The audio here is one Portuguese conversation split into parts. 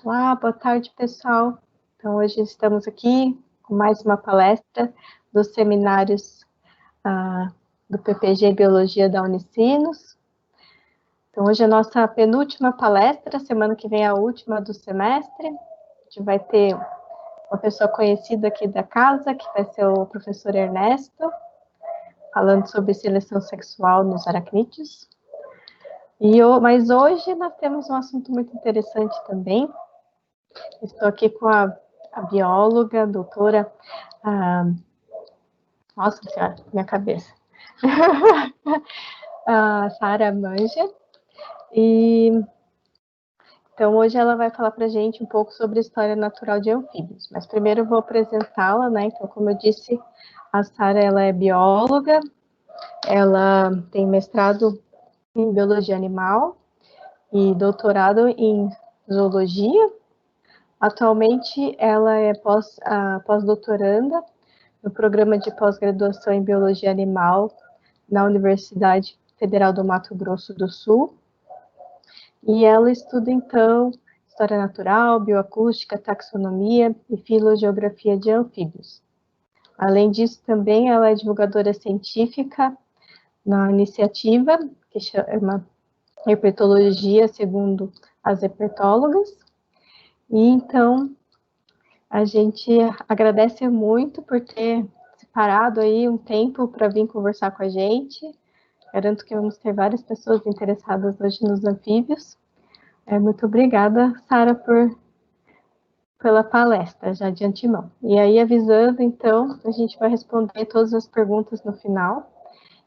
Olá, boa tarde, pessoal. Então, hoje estamos aqui com mais uma palestra dos seminários do PPG Biologia da Unicinos. Então, hoje é a nossa penúltima palestra, semana que vem é a última do semestre. A gente vai ter uma pessoa conhecida aqui da casa, que vai ser o professor Ernesto, falando sobre seleção sexual nos aracnídeos. Mas hoje nós temos um assunto muito interessante também. Estou aqui com a bióloga, doutora... nossa senhora, minha cabeça. A Sara Manja. E então hoje ela vai falar para a gente um pouco sobre a história natural de anfíbios. Mas primeiro eu vou apresentá-la, né? Então, como eu disse, a Sara ela é bióloga, ela tem mestrado em biologia animal e doutorado em zoologia. Atualmente ela é pós-doutoranda no programa de pós-graduação em biologia animal na Universidade Federal do Mato Grosso do Sul. E ela estuda, então, história natural, bioacústica, taxonomia e filogeografia de anfíbios. Além disso, também ela é divulgadora científica na iniciativa, que chama Herpetologia segundo as herpetólogas. E, então, a gente agradece muito por ter separado aí um tempo para vir conversar com a gente. Garanto que vamos ter várias pessoas interessadas hoje nos anfíbios. Muito obrigada, Sara, pela palestra, já de antemão. E aí, avisando, então, a gente vai responder todas as perguntas no final.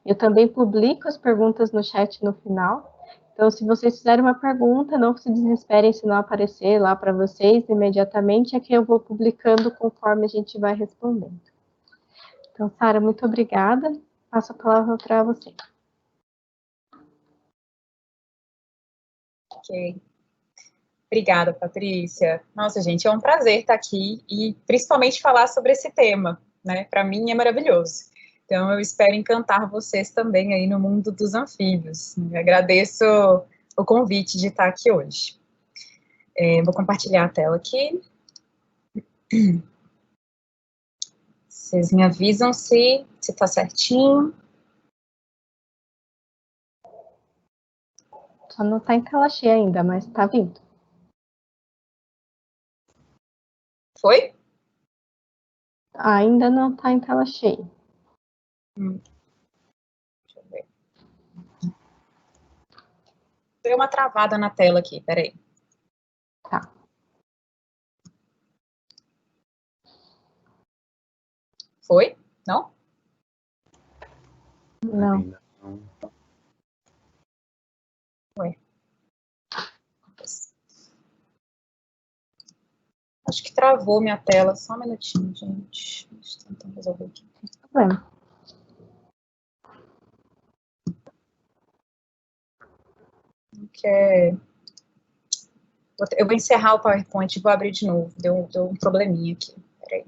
Eu também publico as perguntas no chat no final. Então, se vocês fizerem uma pergunta, não se desesperem se não aparecer lá para vocês imediatamente, é que eu vou publicando conforme a gente vai respondendo. Então, Sara, muito obrigada. Passo a palavra para você. Ok. Obrigada, Patrícia. Nossa, gente, é um prazer estar aqui e principalmente falar sobre esse tema, né? Para mim é maravilhoso. Então, eu espero encantar vocês também aí no mundo dos anfíbios. Eu agradeço o convite de estar aqui hoje. Vou compartilhar a tela aqui. Vocês me avisam se está certinho. Só não está em tela cheia ainda, mas está vindo. Foi? Ainda não está em tela cheia. Deixa eu ver. Deu uma travada na tela aqui, peraí. Tá. Foi? Não? Não. Ué. Acho que travou minha tela. Só um minutinho, gente. Deixa eu tentar resolver aqui. Não tem problema. Não quer... Eu vou encerrar o PowerPoint e vou abrir de novo. Deu um probleminha aqui. Peraí.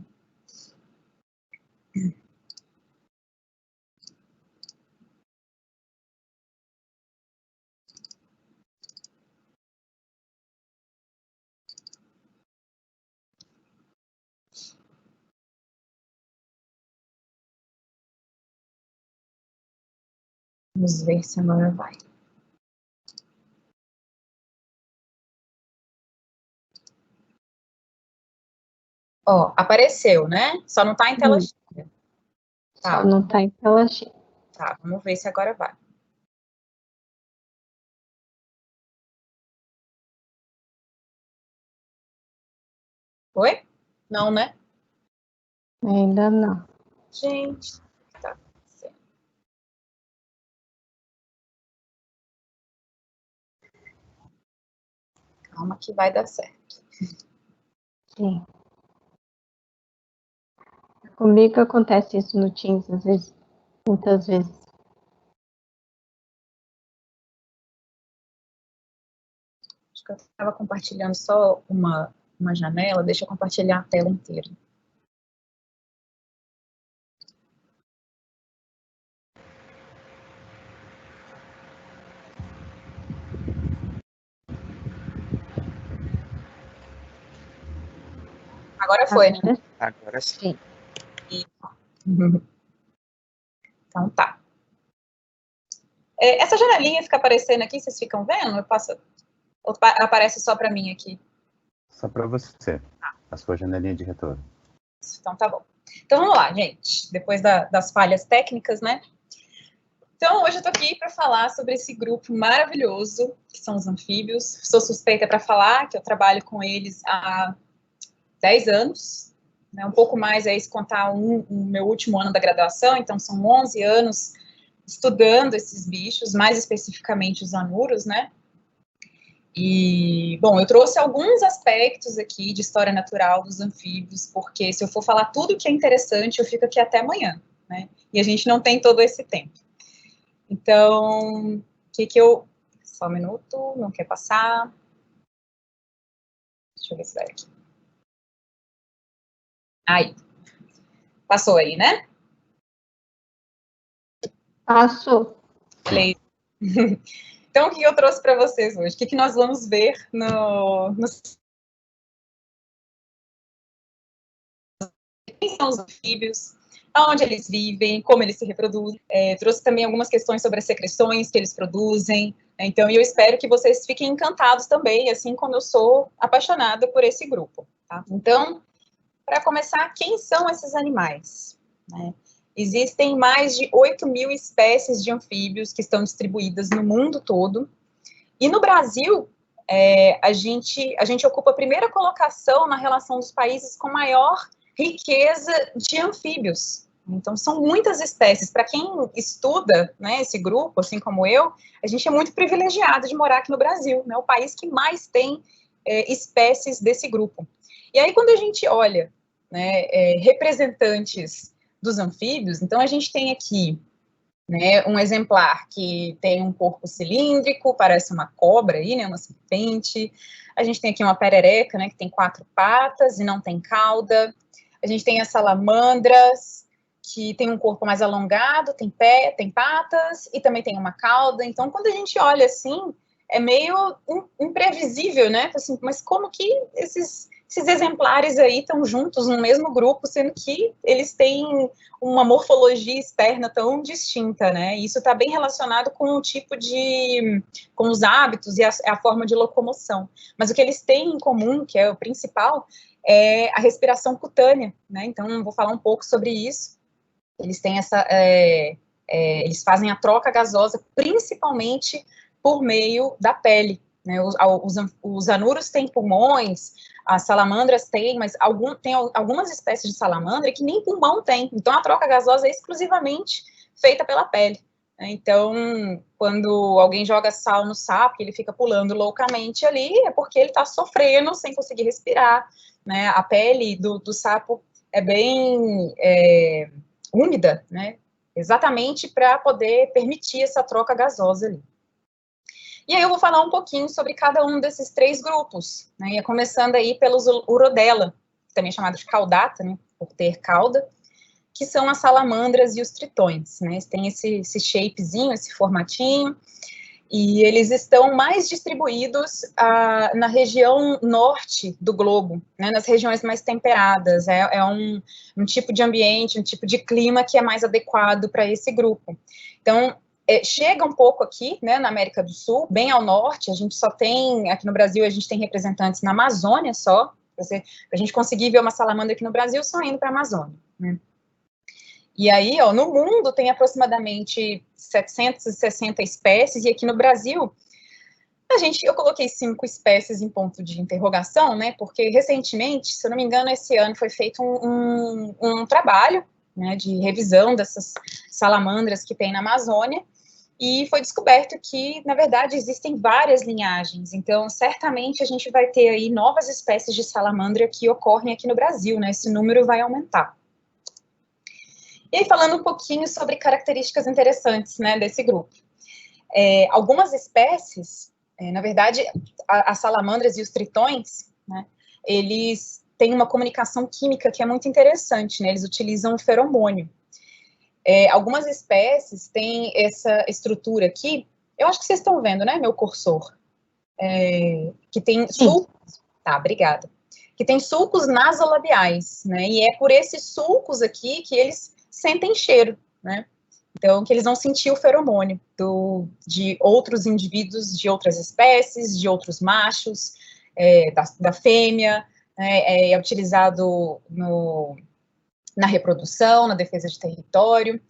Vamos ver se agora vai. Ó, apareceu, né? Só não tá em tela cheia. Tá. Só não está em tela cheia. Tá, vamos ver se agora vai. Oi? Não, né? Ainda não. Gente, tá acontecendo. Calma que vai dar certo. Sim. Comigo acontece isso no Teams, às vezes, muitas vezes. Acho que eu estava compartilhando só uma janela. Deixa eu compartilhar a tela inteira. Agora foi, né? Agora sim. Então tá. Essa janelinha fica aparecendo aqui, vocês ficam vendo? Ou aparece só para mim aqui? Só para você, a sua janelinha de retorno. Então tá bom. Então vamos lá, gente. Depois das falhas técnicas, né? Então hoje eu tô aqui para falar sobre esse grupo maravilhoso, que são os anfíbios. Sou suspeita para falar, que eu trabalho com eles há 10 anos, né? Um pouco mais aí se contar o meu último ano da graduação, então são 11 anos estudando esses bichos, mais especificamente os anuros, né? E, bom, eu trouxe alguns aspectos aqui de história natural dos anfíbios, porque se eu for falar tudo que é interessante, eu fico aqui até amanhã, né? E a gente não tem todo esse tempo. Então, o que eu... Só um minuto, não quer passar. Deixa eu ver se vai aqui. Aí. Passou aí, né? Passou. Beleza. Então, o que eu trouxe para vocês hoje? O que nós vamos ver quem são os anfíbios, aonde eles vivem, como eles se reproduzem. Trouxe também algumas questões sobre as secreções que eles produzem. Então, eu espero que vocês fiquem encantados também, assim como eu sou apaixonada por esse grupo. Tá? Então, para começar, quem são esses animais? Né? Existem mais de 8.000 espécies de anfíbios que estão distribuídas no mundo todo. E no Brasil, a gente ocupa a primeira colocação na relação dos países com maior riqueza de anfíbios. Então, são muitas espécies. Para quem estuda, né, esse grupo, assim como eu, a gente é muito privilegiado de morar aqui no Brasil, né, o país que mais tem espécies desse grupo. E aí, quando a gente olha, né, representantes dos anfíbios, então a gente tem aqui, né, um exemplar que tem um corpo cilíndrico, parece uma cobra aí, né, uma serpente. A gente tem aqui uma perereca, né, que tem 4 patas e não tem cauda. A gente tem as salamandras, que tem um corpo mais alongado, tem pé, tem patas e também tem uma cauda. Então, quando a gente olha assim, é meio imprevisível, né? Assim, mas como que esses exemplares aí estão juntos no mesmo grupo, sendo que eles têm uma morfologia externa tão distinta, né? E isso está bem relacionado com o tipo com os hábitos e a forma de locomoção. Mas o que eles têm em comum, que é o principal, é a respiração cutânea, né? Então, vou falar um pouco sobre isso. Eles têm eles fazem a troca gasosa principalmente por meio da pele, né? Os anuros têm pulmões, as salamandras têm, mas tem algumas espécies de salamandra que nem pulmão tem. Então, a troca gasosa é exclusivamente feita pela pele. Então, quando alguém joga sal no sapo, ele fica pulando loucamente ali, é porque ele está sofrendo sem conseguir respirar, né? A pele do sapo é bem úmida, né? Exatamente para poder permitir essa troca gasosa ali. E aí eu vou falar um pouquinho sobre cada um desses 3 grupos, né? E começando aí pelos Urodela, também chamado de caudata, né? Por ter cauda, que são as salamandras e os tritões, né? Eles têm esse shapezinho, esse formatinho, e eles estão mais distribuídos na região norte do globo, né, nas regiões mais temperadas. É um tipo de ambiente, um tipo de clima que é mais adequado para esse grupo. Então, chega um pouco aqui, né, na América do Sul, bem ao norte. A gente só tem, aqui no Brasil, a gente tem representantes na Amazônia só. Para a gente conseguir ver uma salamandra aqui no Brasil, só indo para a Amazônia, né? E aí, ó, no mundo tem aproximadamente 760 espécies, e aqui no Brasil, eu coloquei 5 espécies em ponto de interrogação, né, porque recentemente, se eu não me engano, esse ano foi feito um trabalho, né, de revisão dessas salamandras que tem na Amazônia, e foi descoberto que, na verdade, existem várias linhagens. Então, certamente a gente vai ter aí novas espécies de salamandra que ocorrem aqui no Brasil, né, esse número vai aumentar. E aí, falando um pouquinho sobre características interessantes, né, desse grupo. Algumas espécies, na verdade, as salamandras e os tritões, né, eles têm uma comunicação química que é muito interessante, né, eles utilizam o feromônio. Algumas espécies têm essa estrutura aqui, eu acho que vocês estão vendo, né, meu cursor, que tem sulcos, tá, obrigada. que tem sulcos nasolabiais, né? E é por esses sulcos aqui que eles sentem cheiro, né? Então, que eles vão sentir o feromônio de outros indivíduos, de outras espécies, de outros machos, da fêmea, né? É utilizado na reprodução, na defesa de território.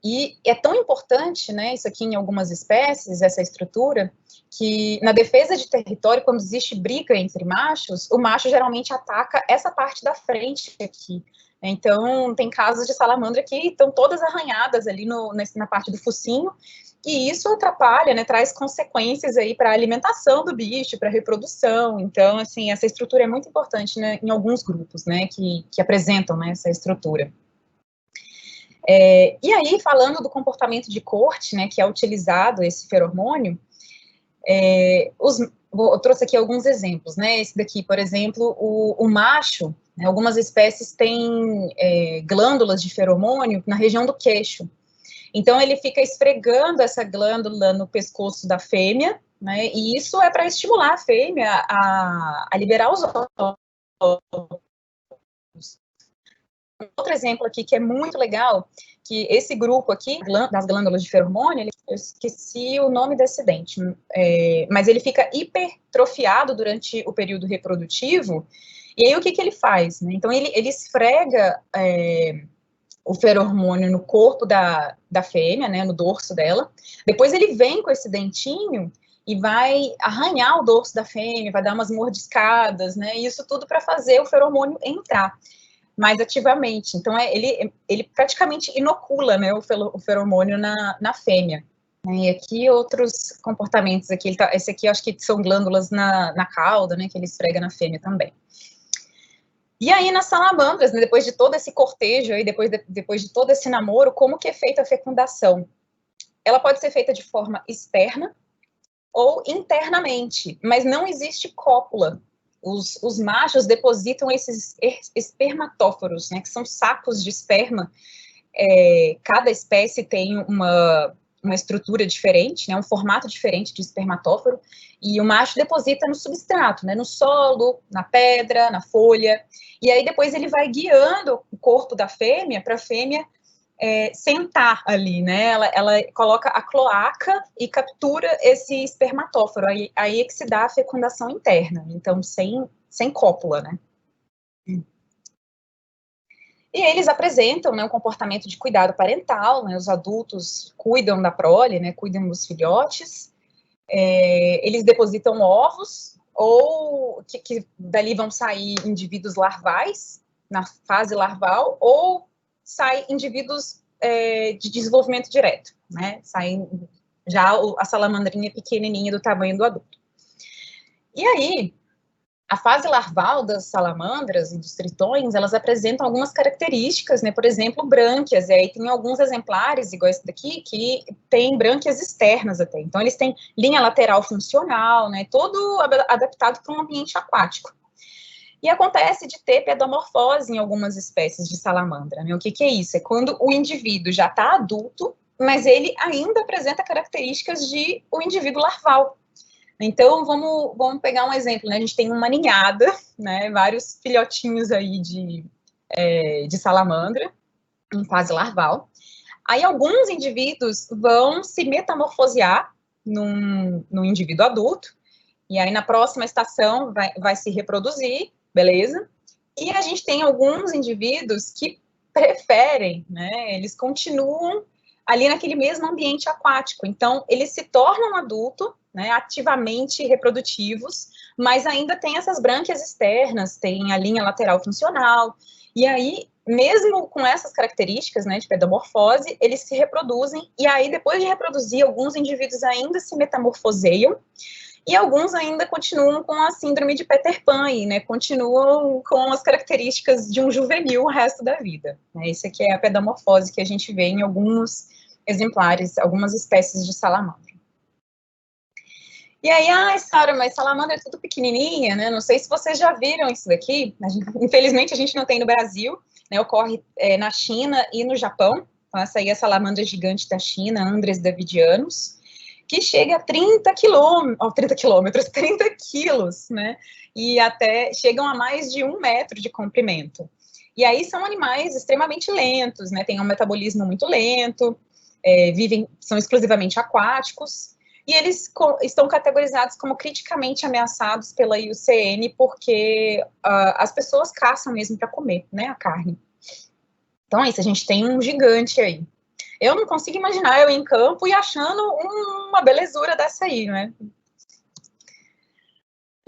E é tão importante, né, isso aqui em algumas espécies, essa estrutura, que na defesa de território, quando existe briga entre machos, o macho geralmente ataca essa parte da frente aqui. Então, tem casos de salamandra que estão todas arranhadas ali na parte do focinho, e isso atrapalha, né, traz consequências aí para a alimentação do bicho, para a reprodução. Então, assim, essa estrutura é muito importante, né, em alguns grupos, né, que apresentam, né, essa estrutura. E aí, falando do comportamento de corte, né, que é utilizado esse feromônio, eu trouxe aqui alguns exemplos, né, esse daqui, por exemplo, o macho, né, algumas espécies têm glândulas de feromônio na região do queixo, então ele fica esfregando essa glândula no pescoço da fêmea, né, e isso é para estimular a fêmea a liberar os óvulos. Outro exemplo aqui que é muito legal, que esse grupo aqui, das glândulas de feromônio, eu esqueci o nome desse dente, mas ele fica hipertrofiado durante o período reprodutivo, e aí o que ele faz? Né? Então ele esfrega o feromônio no corpo da fêmea, né, no dorso dela, depois ele vem com esse dentinho e vai arranhar o dorso da fêmea, vai dar umas mordiscadas, né, isso tudo para fazer o feromônio entrar mais ativamente. Então, ele praticamente inocula, né, o feromônio na fêmea. E aqui outros comportamentos, aqui, esse aqui eu acho que são glândulas na cauda, né, que ele esfrega na fêmea também. E aí, nas salamandras, né, depois de todo esse cortejo, aí, depois de todo esse namoro, como que é feita a fecundação? Ela pode ser feita de forma externa ou internamente, mas não existe cópula. Os machos depositam esses espermatóforos, né, que são sacos de esperma. Cada espécie tem uma estrutura diferente, né, um formato diferente de espermatóforo, e o macho deposita no substrato, né, no solo, na pedra, na folha, e aí depois ele vai guiando o corpo da fêmea para a fêmea sentar ali, né, ela coloca a cloaca e captura esse espermatóforo, aí é que se dá a fecundação interna, então sem cópula, né. E eles apresentam, né, um comportamento de cuidado parental, né, os adultos cuidam da prole, né, cuidam dos filhotes, eles depositam ovos, ou que dali vão sair indivíduos larvais, na fase larval, ou saem indivíduos de desenvolvimento direto, né, saem já a salamandrinha pequenininha do tamanho do adulto. E aí, a fase larval das salamandras e dos tritões, elas apresentam algumas características, né, por exemplo, brânquias, e aí tem alguns exemplares, igual esse daqui, que tem brânquias externas até, então eles têm linha lateral funcional, né, todo adaptado para um ambiente aquático. E acontece de ter pedomorfose em algumas espécies de salamandra, né, o que é isso? É quando o indivíduo já está adulto, mas ele ainda apresenta características de um indivíduo larval. Então, vamos pegar um exemplo, né? A gente tem uma ninhada, né? Vários filhotinhos aí de salamandra, em fase larval. Aí, alguns indivíduos vão se metamorfosear num indivíduo adulto, e aí, na próxima estação, vai se reproduzir, beleza? E a gente tem alguns indivíduos que preferem, né? Eles continuam ali naquele mesmo ambiente aquático. Então, eles se tornam adulto, né, ativamente reprodutivos, mas ainda tem essas brânquias externas, tem a linha lateral funcional, e aí, mesmo com essas características, né, de pedomorfose, eles se reproduzem, e aí, depois de reproduzir, alguns indivíduos ainda se metamorfoseiam, e alguns ainda continuam com a síndrome de Peter Pan, né, continuam com as características de um juvenil o resto da vida. Né, esse aqui é a pedomorfose que a gente vê em alguns exemplares, algumas espécies de salamandra. E aí, Sara, mas salamandra é tudo pequenininha, né? Não sei se vocês já viram isso daqui. Infelizmente, a gente não tem no Brasil, né? Ocorre na China e no Japão. Então, essa aí é a salamandra gigante da China, Andres davidianus, que chega a 30 quilos, né? e até chegam a mais de 1 metro de comprimento. E aí são animais extremamente lentos, né? Têm um metabolismo muito lento, são exclusivamente aquáticos, e eles estão categorizados como criticamente ameaçados pela IUCN, porque as pessoas caçam mesmo para comer, né, a carne. Então é isso, a gente tem um gigante aí. Eu não consigo imaginar eu em campo e achando uma belezura dessa aí, né?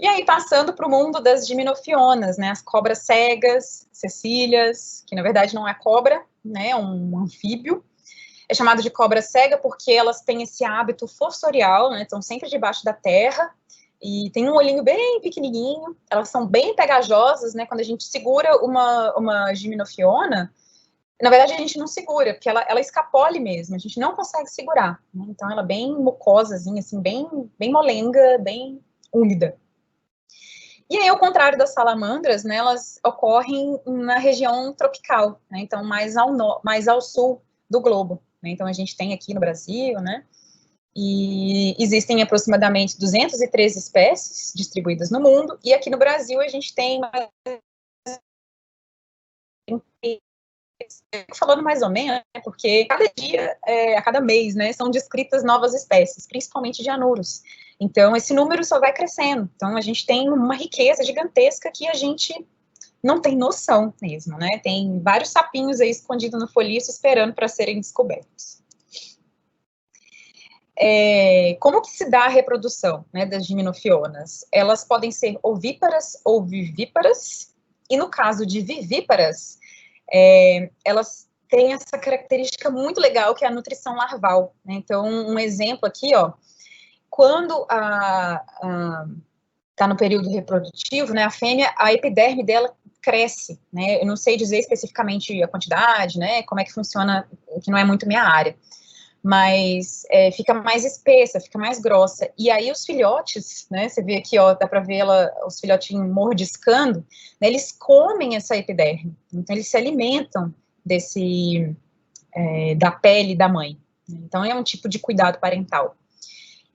E aí, passando para o mundo das diminofionas, né, as cobras cegas, cecílias, que na verdade não é cobra, né, é um anfíbio. É chamado de cobra cega porque elas têm esse hábito fossorial, né, estão sempre debaixo da terra, e tem um olhinho bem pequenininho, elas são bem pegajosas, né, quando a gente segura uma gimnofiona, na verdade a gente não segura, porque ela escapole mesmo, a gente não consegue segurar, né, então ela é bem mucosazinha, assim, bem molenga, bem úmida. E aí, ao contrário das salamandras, né, elas ocorrem na região tropical, né, então mais ao sul do globo. Né, então a gente tem aqui no Brasil, né, e existem aproximadamente 213 espécies distribuídas no mundo, e aqui no Brasil a gente tem mais... Falando mais ou menos, né, porque cada dia, a cada mês, né, são descritas novas espécies, principalmente de anuros. Então, esse número só vai crescendo. Então, a gente tem uma riqueza gigantesca que a gente não tem noção mesmo, né? Tem vários sapinhos aí escondidos no folhiço esperando para serem descobertos. Como que se dá a reprodução, né, das diminofionas? Elas podem ser ovíparas ou vivíparas, e no caso de vivíparas, elas têm essa característica muito legal que é a nutrição larval, né? Então, um exemplo aqui, ó, quando está no período reprodutivo, né, a fêmea, a epiderme dela cresce, né, eu não sei dizer especificamente a quantidade, né, como é que funciona, que não é muito minha área, mas fica mais espessa, fica mais grossa, e aí os filhotes, né, você vê aqui, ó, dá para ver os filhotinhos mordiscando, né, eles comem essa epiderme, então eles se alimentam da pele da mãe, então é um tipo de cuidado parental.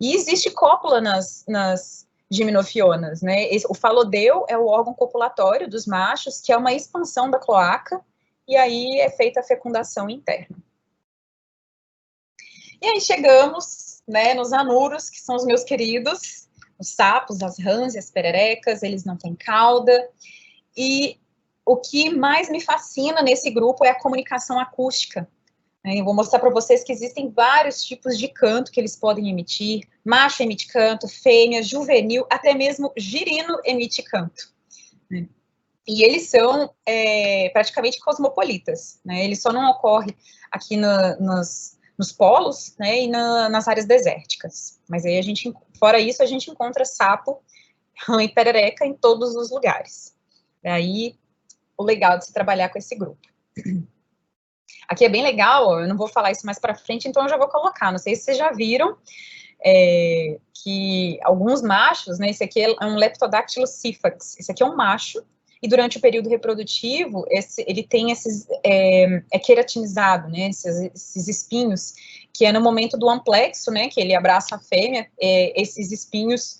E existe cópula nas diminofionas, né? O falodeu é o órgão copulatório dos machos, que é uma expansão da cloaca, e aí é feita a fecundação interna. E aí chegamos, né, nos anuros, que são os meus queridos, os sapos, as rãs e as pererecas, eles não têm cauda, e o que mais me fascina nesse grupo é a comunicação acústica. Eu vou mostrar para vocês que existem vários tipos de canto que eles podem emitir. Macho emite canto, fêmea, juvenil, até mesmo girino emite canto. E eles são praticamente cosmopolitas. Né? Ele só não ocorre aqui nos polos, né, e nas áreas desérticas. Mas aí fora isso, a gente encontra sapo, rã e perereca em todos os lugares. Daí o legal de se trabalhar com esse grupo. Aqui é bem legal, eu não vou falar isso mais para frente, então eu já vou colocar. Não sei se vocês já viram que alguns machos, né, esse aqui é um Leptodactylus sifax, esse aqui é um macho, e durante o período reprodutivo, ele tem esses, queratinizado, né, esses espinhos, que é no momento do amplexo, né, que ele abraça a fêmea, esses espinhos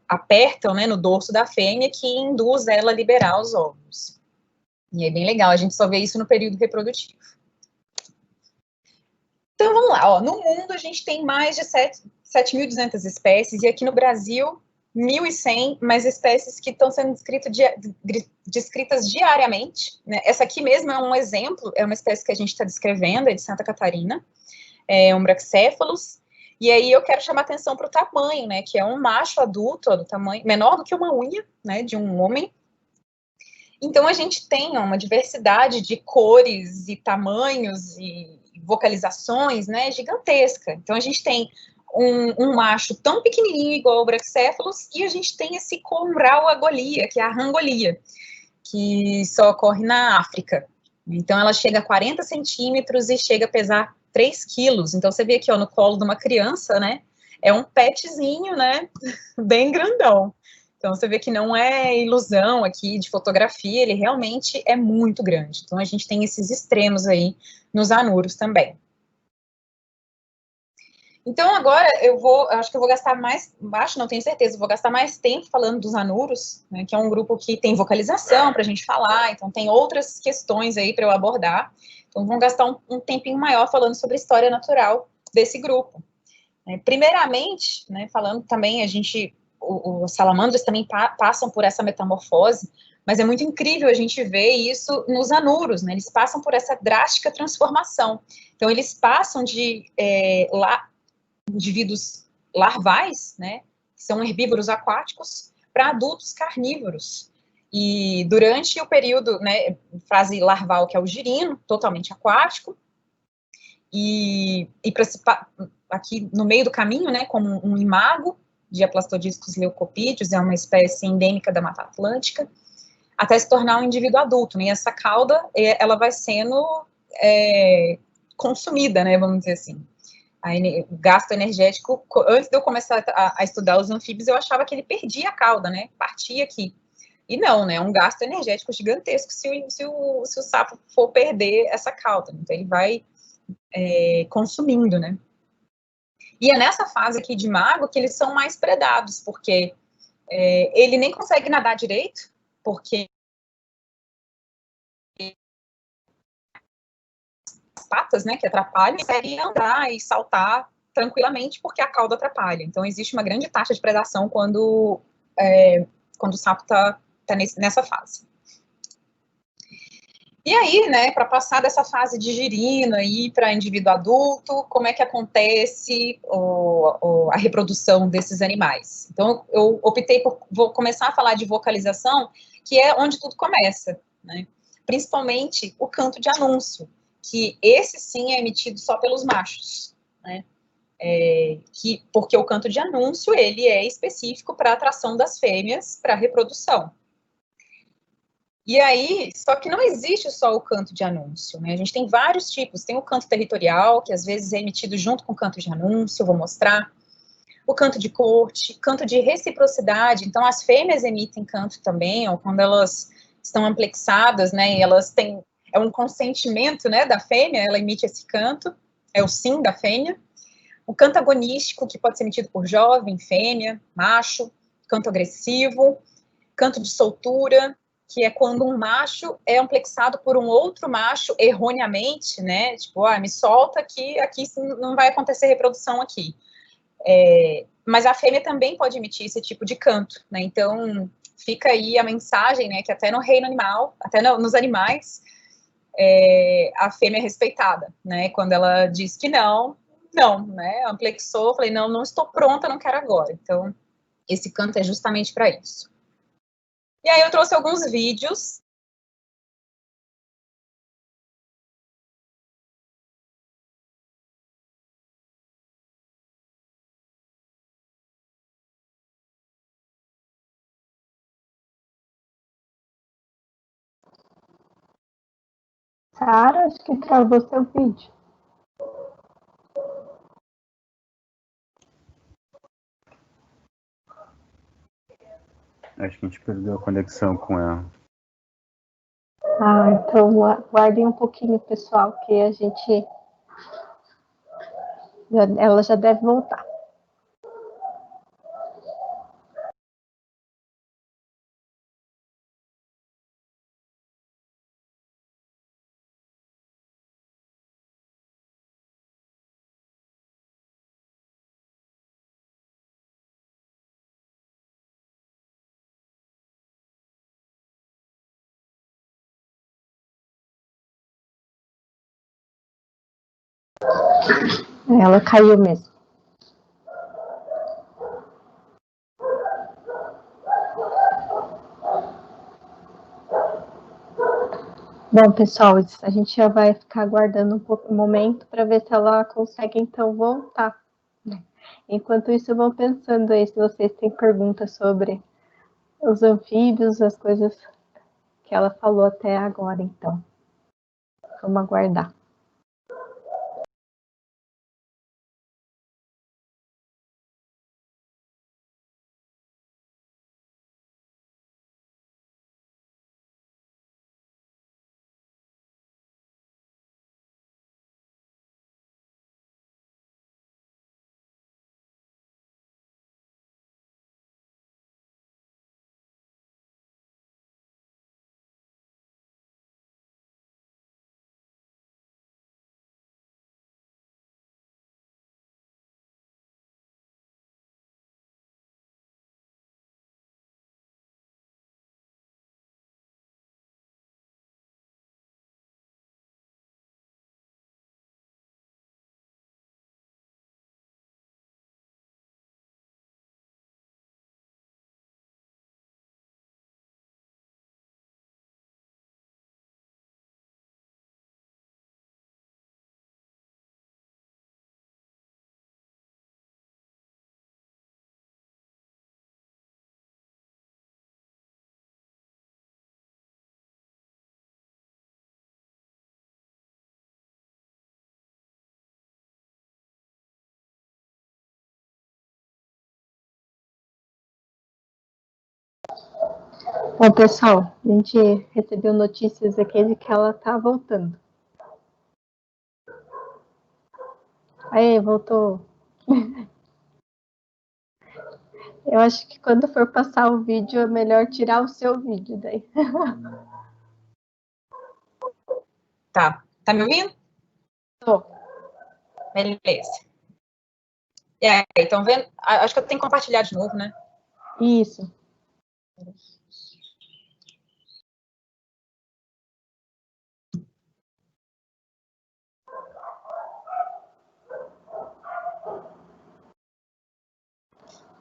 apertam, né, no dorso da fêmea, que induz ela a liberar os óvulos. E é bem legal, a gente só vê isso no período reprodutivo. Então, vamos lá, ó, no mundo a gente tem mais de 7.200 espécies, e aqui no Brasil, 1.100, mais espécies que estão sendo descritas diariamente, né? Essa aqui mesmo é um exemplo, é uma espécie que a gente está descrevendo, é de Santa Catarina, é um Brachycephalus, e aí eu quero chamar atenção para o tamanho, né, que é um macho adulto, ó, do tamanho, menor do que uma unha, né, de um homem. Então, a gente tem uma diversidade de cores e tamanhos e vocalizações, né, gigantesca. Então, a gente tem um macho tão pequenininho igual o Brachycephalus, e a gente tem esse Conrau agolia, que é a rangolia, que só ocorre na África. Então, ela chega a 40 centímetros e chega a pesar 3 quilos. Então, você vê aqui, ó, no colo de uma criança, né, é um petzinho, né, bem grandão. Então, você vê que não é ilusão aqui de fotografia, ele realmente é muito grande. Então, a gente tem esses extremos aí nos anuros também. Então, agora acho que eu vou gastar mais, não tenho certeza, vou gastar mais tempo falando dos anuros, né, que é um grupo que tem vocalização para a gente falar, então tem outras questões aí para eu abordar. Então, vamos gastar um tempinho maior falando sobre a história natural desse grupo. Primeiramente, né, falando também, os salamandras também passam por essa metamorfose, mas é muito incrível a gente ver isso nos anuros, né, eles passam por essa drástica transformação. Então, eles passam de indivíduos larvais, né, que são herbívoros aquáticos, para adultos carnívoros. E durante o período, né, fase larval, que é o girino, totalmente aquático, e aqui no meio do caminho, né, como um imago de Aplastodiscus leucopídeos, é uma espécie endêmica da Mata Atlântica, até se tornar um indivíduo adulto, né, e essa cauda, ela vai sendo consumida, né, vamos dizer assim. O gasto energético, antes de eu começar a estudar os anfíbios, eu achava que ele perdia a cauda, né, partia aqui. E não, né, é um gasto energético gigantesco se o sapo for perder essa cauda. Então, ele vai consumindo, né. E é nessa fase aqui de mago que eles são mais predados, porque ele nem consegue nadar direito, porque as patas, né, que atrapalham, conseguem andar e saltar tranquilamente, porque a cauda atrapalha. Então, existe uma grande taxa de predação quando o sapo está nessa fase. E aí, né, para passar dessa fase de girino aí para indivíduo adulto, como é que acontece a reprodução desses animais? Então, eu optei vou começar a falar de vocalização, que é onde tudo começa, né? Principalmente o canto de anúncio, que esse sim é emitido só pelos machos, né? Porque o canto de anúncio, ele é específico para a atração das fêmeas para a reprodução. E aí, só que não existe só o canto de anúncio, né? A gente tem vários tipos. Tem o canto territorial, que às vezes é emitido junto com o canto de anúncio, eu vou mostrar. O canto de corte, canto de reciprocidade. Então, as fêmeas emitem canto também, ou quando elas estão amplexadas, né? E elas têm... É um consentimento, né, da fêmea, ela emite esse canto. É o sim da fêmea. O canto agonístico, que pode ser emitido por jovem, fêmea, macho. Canto agressivo. Canto de soltura, que é quando um macho é amplexado por um outro macho erroneamente, né? Tipo, me solta que aqui não vai acontecer reprodução aqui. Mas a fêmea também pode emitir esse tipo de canto, né? Então, fica aí a mensagem, né? Que até no reino animal, até nos animais, a fêmea é respeitada, né? Quando ela diz que não, né? Amplexou, falei, não estou pronta, não quero agora. Então, esse canto é justamente para isso. E aí eu trouxe alguns vídeos. Sara, acho que travou seu vídeo. Acho que a gente perdeu a conexão com ela. Então guardem um pouquinho, pessoal, que ela já deve voltar. Ela caiu mesmo. Bom, pessoal, a gente já vai ficar aguardando um momento para ver se ela consegue, então, voltar. Enquanto isso, eu vou pensando aí se vocês têm perguntas sobre os anfíbios, as coisas que ela falou até agora, então. Vamos aguardar. Bom, pessoal, a gente recebeu notícias aqui de que ela tá voltando. Aí, voltou. Eu acho que quando for passar o vídeo, é melhor tirar o seu vídeo daí. Tá. Tá me ouvindo? Tô. Beleza. E aí, estão vendo? Acho que eu tenho que compartilhar de novo, né? Isso.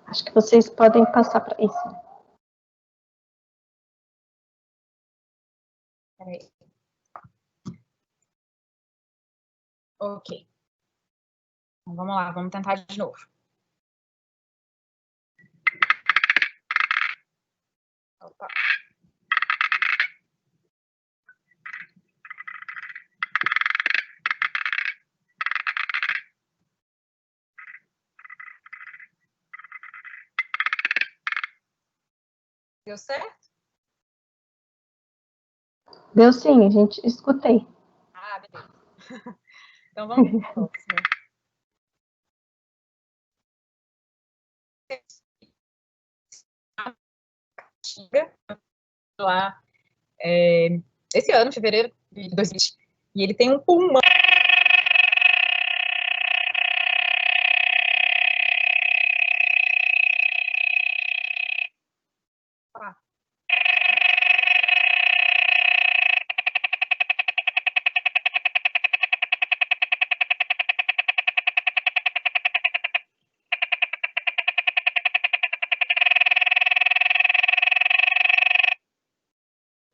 Acho que vocês podem passar para isso. Peraí. Ok. Então, vamos lá, vamos tentar de novo. Opa. Deu certo? Deu sim, gente, escutei. Ah, beleza. Então vamos para o próximo. Lá, esse ano, fevereiro de 2020, e ele tem um pulmão.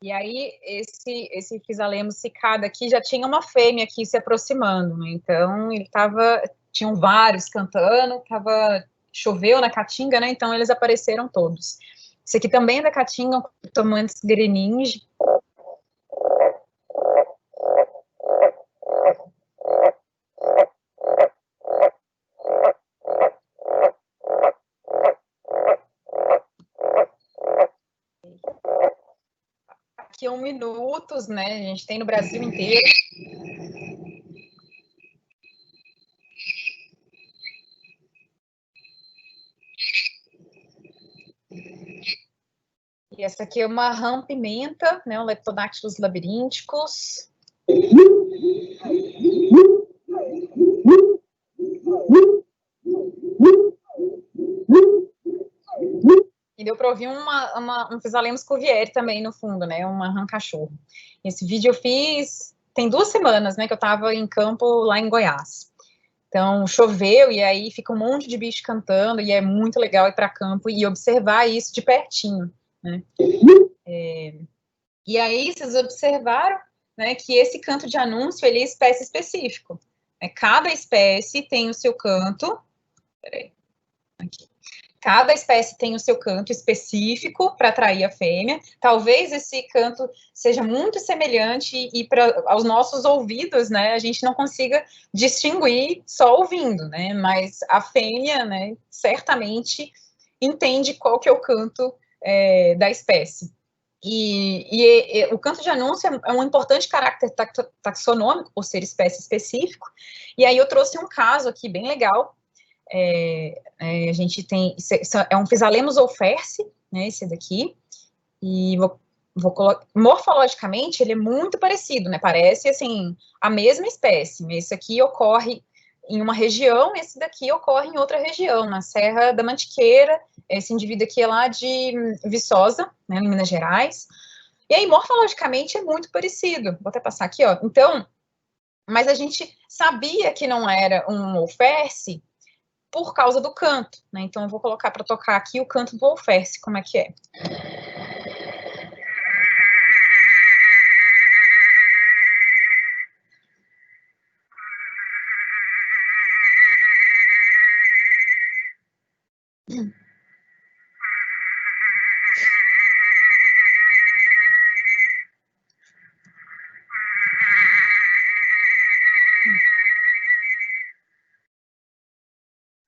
E aí, esse Physalemmus cicada aqui já tinha uma fêmea aqui se aproximando, né? Então, tinham vários cantando, choveu na caatinga, né? Então, eles apareceram todos. Esse aqui também é da caatinga, um Tomantes greninge. Aqui é 1 minuto, né? A gente tem no Brasil inteiro. E essa aqui é uma rã-pimenta, né? Um Leptodactylus labirínticos. E deu para ouvir um Physalemmus cuvieri também no fundo, né? Uma rã-cachorro. Esse vídeo eu fiz tem 2 semanas, né? Que eu estava em campo lá em Goiás. Então, choveu e aí fica um monte de bicho cantando e é muito legal ir para campo e observar isso de pertinho, né? E aí, vocês observaram, né, que esse canto de anúncio, ele é espécie específico. Cada espécie tem o seu canto. Peraí. Aqui. Cada espécie tem o seu canto específico para atrair a fêmea. Talvez esse canto seja muito semelhante e aos nossos ouvidos, né, a gente não consiga distinguir só ouvindo, né, mas a fêmea, né, certamente entende qual que é o canto da espécie. E o canto de anúncio é um importante caráter taxonômico, por ser espécie específico. E aí eu trouxe um caso aqui bem legal. A gente tem, é um Physalemmus olferse, né, esse daqui, e vou colocar, morfologicamente ele é muito parecido, né, parece, assim, a mesma espécie, esse aqui ocorre em uma região, esse daqui ocorre em outra região, na Serra da Mantiqueira. Esse indivíduo aqui é lá de Viçosa, né, em Minas Gerais, e aí morfologicamente é muito parecido, vou até passar aqui, ó, então, mas a gente sabia que não era um olferse por causa do canto, né? Então eu vou colocar para tocar aqui o canto do olferse, como é que é.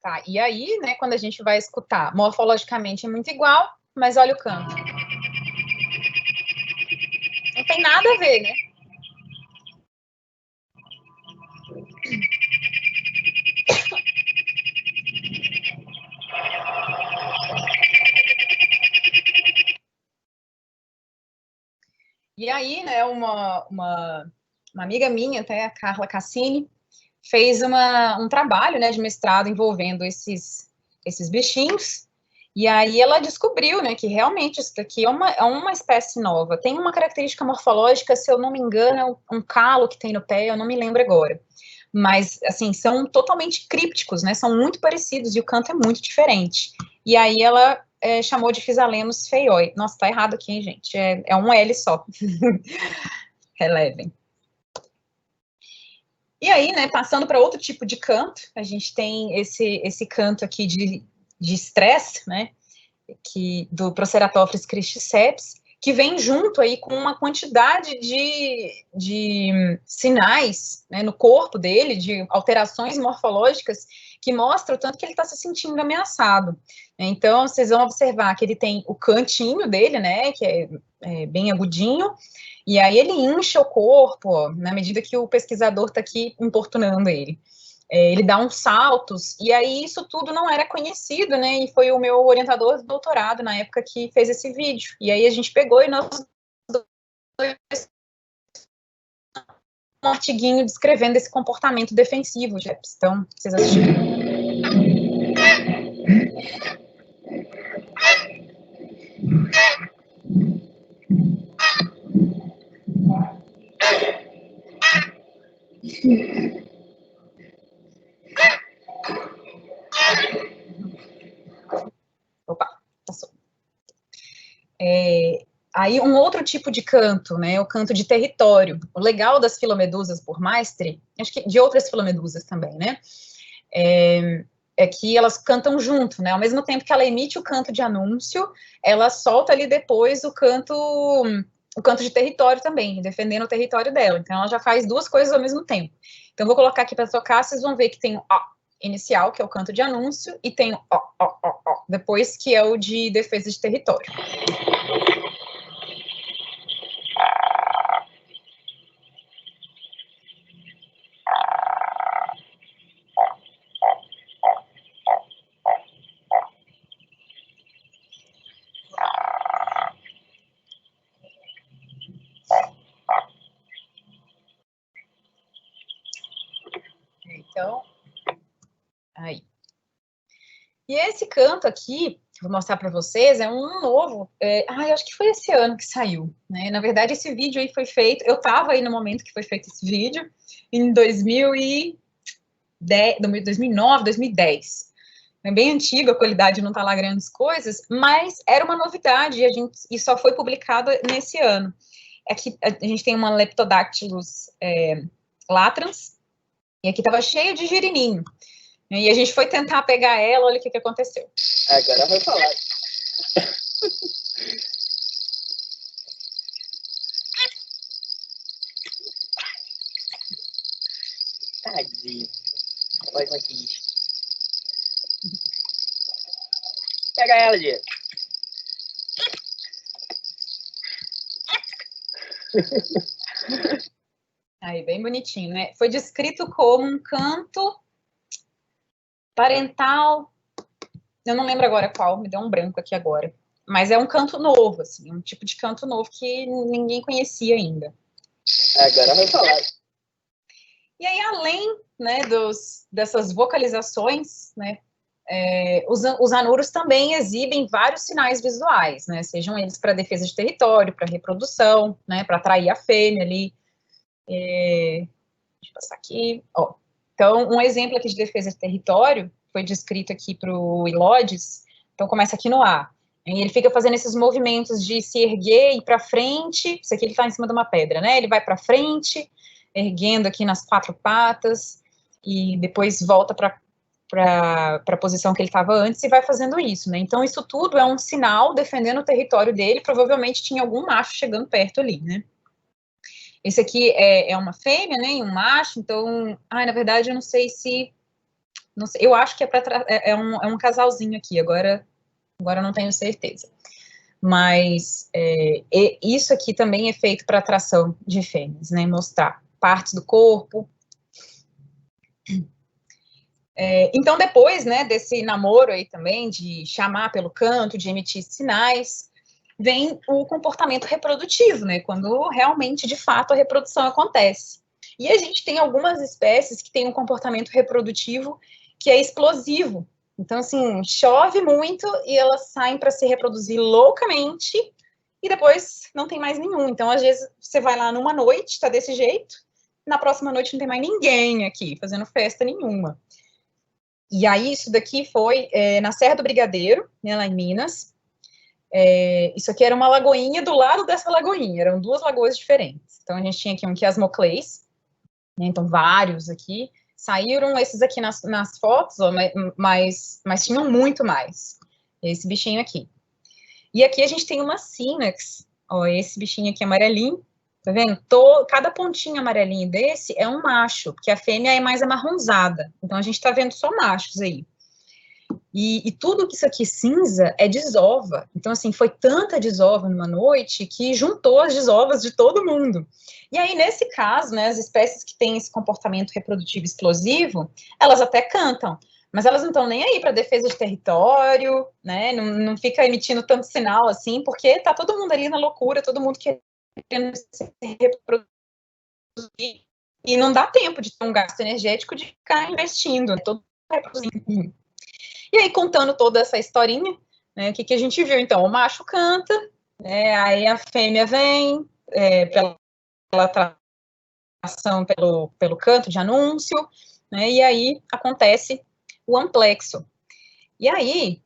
Tá, e aí, né, quando a gente vai escutar, morfologicamente é muito igual, mas olha o canto. tem nada a ver, né? E aí, né, uma amiga minha, até a Carla Cassini, fez um trabalho, né, de mestrado envolvendo esses bichinhos, e aí ela descobriu, né, que realmente isso daqui é uma espécie nova. Tem uma característica morfológica, se eu não me engano, é um calo que tem no pé, eu não me lembro agora. Mas, assim, são totalmente crípticos, né, são muito parecidos, e o canto é muito diferente. E aí ela chamou de Physalenus feioi. Nossa, tá errado aqui, hein, gente? É um L só. Relevem. E aí, né, passando para outro tipo de canto, a gente tem esse canto aqui de estresse, né, do Proceratophis cristiceps, que vem junto aí com uma quantidade de sinais, né, no corpo dele, de alterações morfológicas, que mostram o tanto que ele está se sentindo ameaçado. Então, vocês vão observar que ele tem o cantinho dele, né, que é bem agudinho, e aí ele incha o corpo, ó, na medida que o pesquisador está aqui importunando ele. Ele dá uns saltos, e aí isso tudo não era conhecido, né, e foi o meu orientador de doutorado na época que fez esse vídeo, e aí a gente pegou e nós dois um artiguinho descrevendo esse comportamento defensivo, Jeps. Então, vocês assistiram. Opa, passou. Aí um outro tipo de canto, né, o canto de território. O legal das filomedusas por Maestre, acho que de outras filomedusas também, né, é que elas cantam junto, né, ao mesmo tempo que ela emite o canto de anúncio, ela solta ali depois o canto de território também, defendendo o território dela. Então ela já faz duas coisas ao mesmo tempo. Então vou colocar aqui para tocar, vocês vão ver que tem o inicial, que é o canto de anúncio, e tem o depois, que é o de defesa de território. Então, aí. E esse canto aqui, que eu vou mostrar para vocês, é um novo, eu acho que foi esse ano que saiu, né? Na verdade, esse vídeo aí foi feito, eu estava aí no momento que foi feito esse vídeo, em 2009, 2010. É bem antigo, a qualidade não está lá grandes coisas, mas era uma novidade e só foi publicado nesse ano. Aqui a gente tem uma Leptodactylus latrans, e aqui estava cheio de girininho. E a gente foi tentar pegar ela, olha o que aconteceu. Agora vai falar. Tadinho. Olha aqui. Pega ela, Diego. Aí, bem bonitinho, né? Foi descrito como um canto parental, eu não lembro agora qual, me deu um branco aqui agora, mas é um canto novo, assim, um tipo de canto novo que ninguém conhecia ainda. Agora vai falar. E aí, além, né, dessas vocalizações, né, os anuros também exibem vários sinais visuais, né, sejam eles para defesa de território, para reprodução, né, para atrair a fêmea ali. Deixa eu passar aqui, ó. Então, um exemplo aqui de defesa de território foi descrito aqui para o Ilodes. Então, começa aqui no A. E ele fica fazendo esses movimentos de se erguer e ir para frente. Isso aqui ele está em cima de uma pedra, né? Ele vai para frente, erguendo aqui nas quatro patas, e depois volta para a posição que ele estava antes e vai fazendo isso, né? Então, isso tudo é um sinal defendendo o território dele. Provavelmente tinha algum macho chegando perto ali, né? Esse aqui é uma fêmea, né, e um macho, então, na verdade, eu não sei se, não sei, eu acho que é um casalzinho aqui, agora não tenho certeza. mas isso aqui também é feito para atração de fêmeas, né, mostrar partes do corpo. Então, depois, né, desse namoro aí também, de chamar pelo canto, de emitir sinais, vem o comportamento reprodutivo, né, quando realmente, de fato, a reprodução acontece. E a gente tem algumas espécies que têm um comportamento reprodutivo que é explosivo. Então, assim, chove muito e elas saem para se reproduzir loucamente e depois não tem mais nenhum. Então, às vezes, você vai lá numa noite, tá desse jeito, na próxima noite não tem mais ninguém aqui fazendo festa nenhuma. E aí, isso daqui foi na Serra do Brigadeiro, né, lá em Minas. Isso aqui era uma lagoinha do lado dessa lagoinha, eram duas lagoas diferentes. Então, a gente tinha aqui um Chiasmocleis, né, então vários aqui. Saíram esses aqui nas fotos, ó, mas tinham muito mais. Esse bichinho aqui. E aqui a gente tem uma Synax, ó, esse bichinho aqui amarelinho, tá vendo? Cada pontinho amarelinho desse é um macho, porque a fêmea é mais amarronzada. Então, a gente tá vendo só machos aí. E tudo isso aqui cinza é desova. Então, assim, foi tanta desova numa noite que juntou as desovas de todo mundo. E aí, nesse caso, né, as espécies que têm esse comportamento reprodutivo explosivo, elas até cantam, mas elas não estão nem aí para defesa de território, né, não fica emitindo tanto sinal assim, porque tá todo mundo ali na loucura, todo mundo querendo se reproduzir, e não dá tempo de ter um gasto energético de ficar investindo, né, todo mundo reproduzindo. E aí, contando toda essa historinha, né, o que a gente viu? Então, o macho canta, né, aí a fêmea vem pela atração pelo canto de anúncio, né, e aí acontece o amplexo. E aí,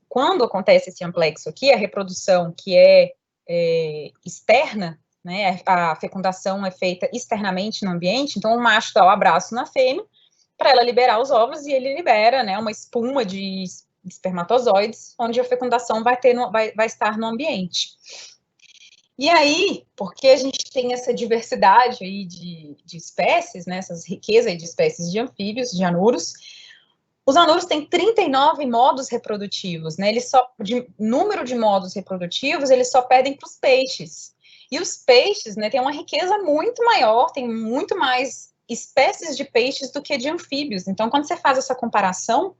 quando acontece esse amplexo aqui, a reprodução que é externa, né, a fecundação é feita externamente no ambiente, então o macho dá o abraço na fêmea, para ela liberar os ovos, e ele libera, né, uma espuma de espermatozoides, onde a fecundação vai estar no ambiente. E aí, porque a gente tem essa diversidade aí de espécies, né, essas riquezas de espécies de anfíbios, de anuros, os anuros têm 39 modos reprodutivos, né, número de modos reprodutivos, eles só pedem para os peixes. E os peixes, né, têm uma riqueza muito maior, tem muito mais espécies de peixes do que de anfíbios. Então, quando você faz essa comparação,